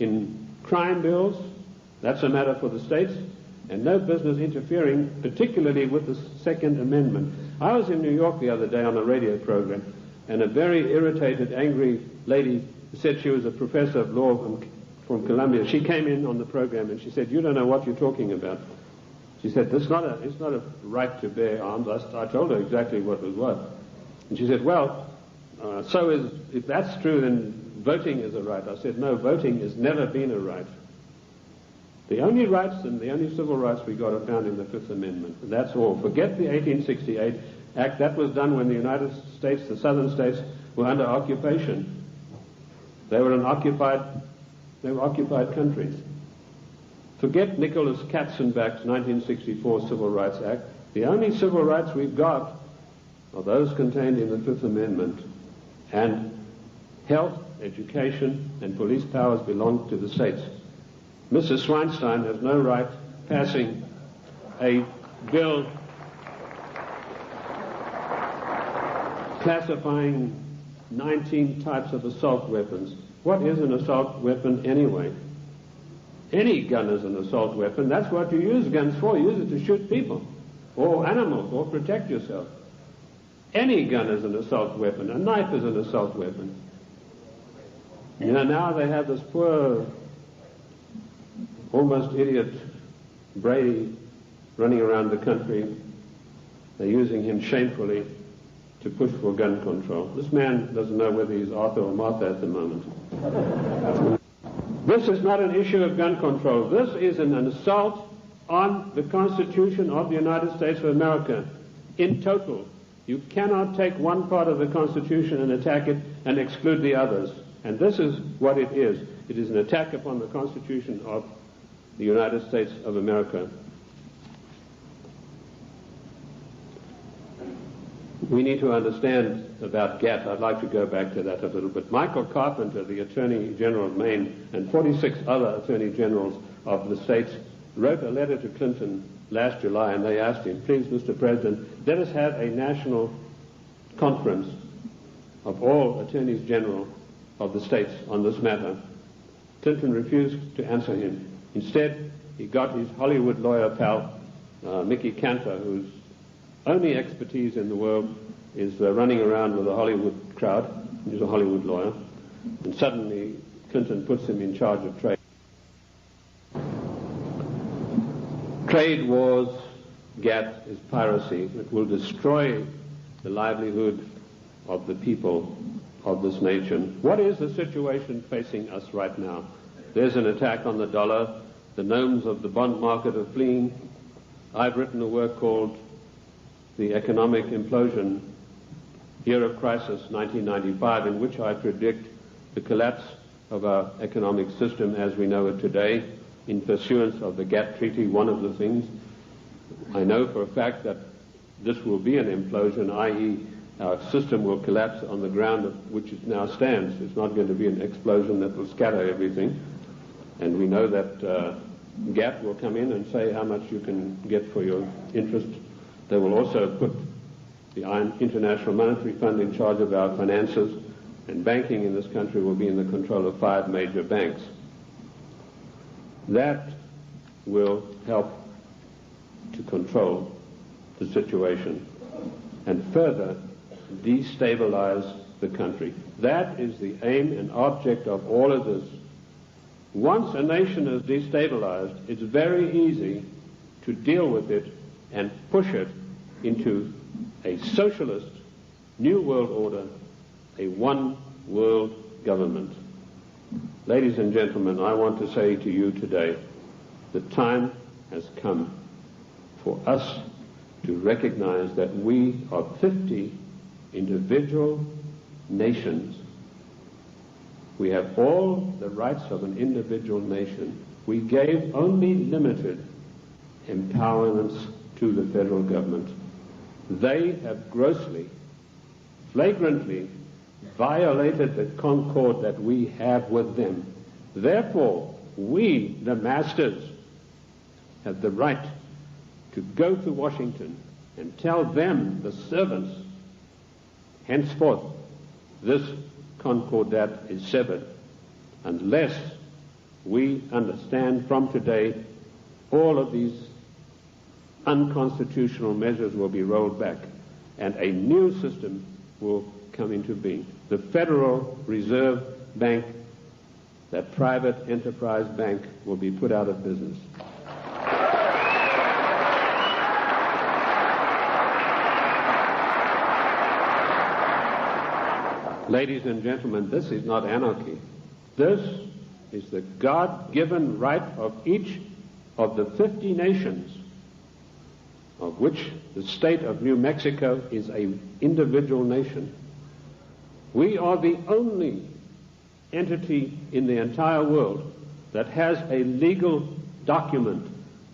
in crime bills, that's a matter for the states, and no business interfering particularly with the Second Amendment. I was in New York the other day on a radio program, and a very irritated, angry lady said she was a professor of law from Columbia. She came in on the program and she said, "You don't know what you're talking about." She said, it's not a right to bear arms. I told her exactly what it was. And she said, well, if that's true, then voting is a right. I said, no, voting has never been a right. The only rights and the only civil rights we got are found in the Fifth Amendment. And that's all. Forget the 1868 Act. That was done when the United States, the southern states, were under occupation. They were occupied countries. Forget Nicholas Katzenbach's 1964 Civil Rights Act. The only civil rights we've got are those contained in the Fifth Amendment. And health, education, and police powers belong to the states. Mrs. Swinstein has no right passing a bill classifying 19 types of assault weapons. What is an assault weapon anyway? Any gun is an assault weapon. That's what you use guns for. You use it to shoot people or animals or protect yourself. Any gun is an assault weapon. A knife is an assault weapon. You know, now they have this poor, almost idiot Brady running around the country. They're using him shamefully to push for gun control. This man doesn't know whether he's Arthur or Martha at the moment. This is not an issue of gun control. This is an assault on the Constitution of the United States of America in total. You cannot take one part of the Constitution and attack it and exclude the others. And this is what it is. It is an attack upon the Constitution of the United States of America. We need to understand about GATT. I'd like to go back to that a little bit. Michael Carpenter, the Attorney General of Maine, and 46 other Attorney Generals of the states wrote a letter to Clinton last July, and they asked him, please, Mr. President, let us have a national conference of all Attorneys General of the states on this matter. Clinton refused to answer him. Instead, he got his Hollywood lawyer pal, Mickey Cantor, whose only expertise in the world is running around with a Hollywood crowd. He's a Hollywood lawyer. And suddenly, Clinton puts him in charge of trade. Trade wars, GATT, is piracy. It will destroy the livelihood of the people of this nation. What is the situation facing us right now? There's an attack on the dollar. The gnomes of the bond market are fleeing. I've written a work called The Economic Implosion, Year of Crisis, 1995, in which I predict the collapse of our economic system as we know it today in pursuance of the GATT Treaty. One of the things I know for a fact that this will be an implosion, i.e. our system will collapse on the ground of which it now stands. It's not going to be an explosion that will scatter everything. And we know that GATT will come in and say how much you can get for your interest. They will also put the International Monetary Fund in charge of our finances, and banking in this country will be in the control of 5 major banks. That will help to control the situation and further destabilize the country. That is the aim and object of all of this. Once a nation is destabilized, it's very easy to deal with it and push it into a socialist new world order, a one world government. Ladies and gentlemen, I want to say to you today, the time has come for us to recognize that we are 50 individual nations. We have all the rights of an individual nation. We gave only limited empowerments to the federal government. They have grossly, flagrantly violated the concord that we have with them. Therefore, we, the masters, have the right to go to Washington and tell them, the servants, henceforth, this concordat is severed, unless we understand from today all of these unconstitutional measures will be rolled back and a new system will come into being. The Federal Reserve Bank, that private enterprise bank, will be put out of business. Ladies and gentlemen, this is not anarchy. This is the God-given right of each of the 50 nations, of which the state of New Mexico is an individual nation. We are the only entity in the entire world that has a legal document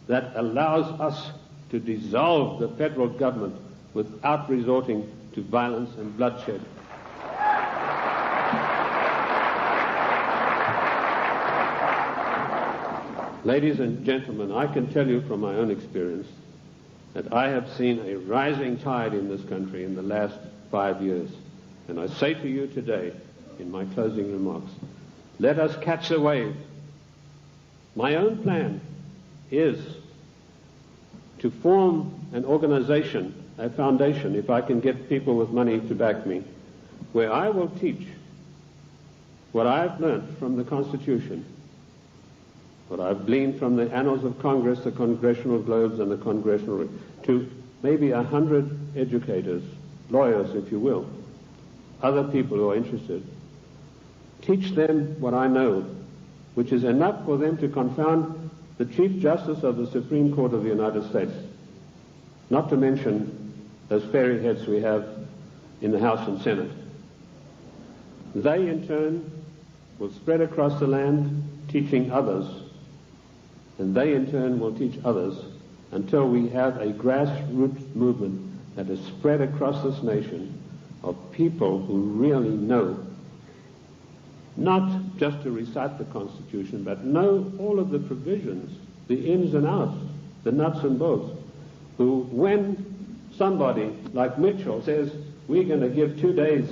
that allows us to dissolve the federal government without resorting to violence and bloodshed. Ladies and gentlemen, I can tell you from my own experience that I have seen a rising tide in this country in the last 5 years. And I say to you today, in my closing remarks, let us catch the wave. My own plan is to form an organization, a foundation, if I can get people with money to back me, where I will teach what I've learned from the Constitution, what I've gleaned from the annals of Congress, the Congressional Globes, and the Congressional, to maybe 100 educators, lawyers, if you will, other people who are interested. Teach them what I know, which is enough for them to confound the Chief Justice of the Supreme Court of the United States, not to mention those fairy heads we have in the House and Senate. They, in turn, will spread across the land, teaching others, and they, in turn, will teach others until we have a grassroots movement that is spread across this nation of people who really know, not just to recite the Constitution, but know all of the provisions, the ins and outs, the nuts and bolts, who, when somebody like Mitchell says, we're going to give 2 days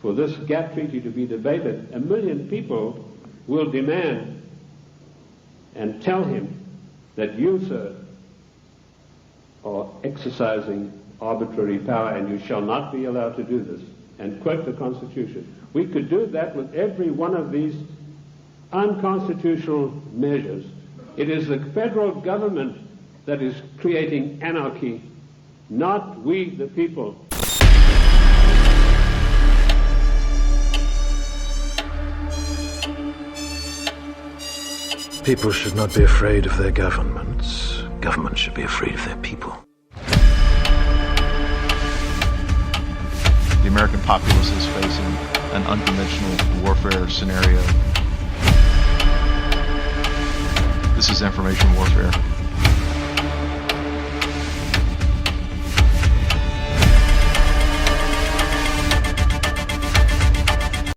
for this gap treaty to be debated, 1 million people will demand and tell him that you, sir, are exercising arbitrary power and you shall not be allowed to do this, and quote the Constitution. We could do that with every one of these unconstitutional measures. It is the federal government that is creating anarchy, not we, the people. People should not be afraid of their governments. Governments should be afraid of their people. The American populace is facing an unconventional warfare scenario. This is information warfare.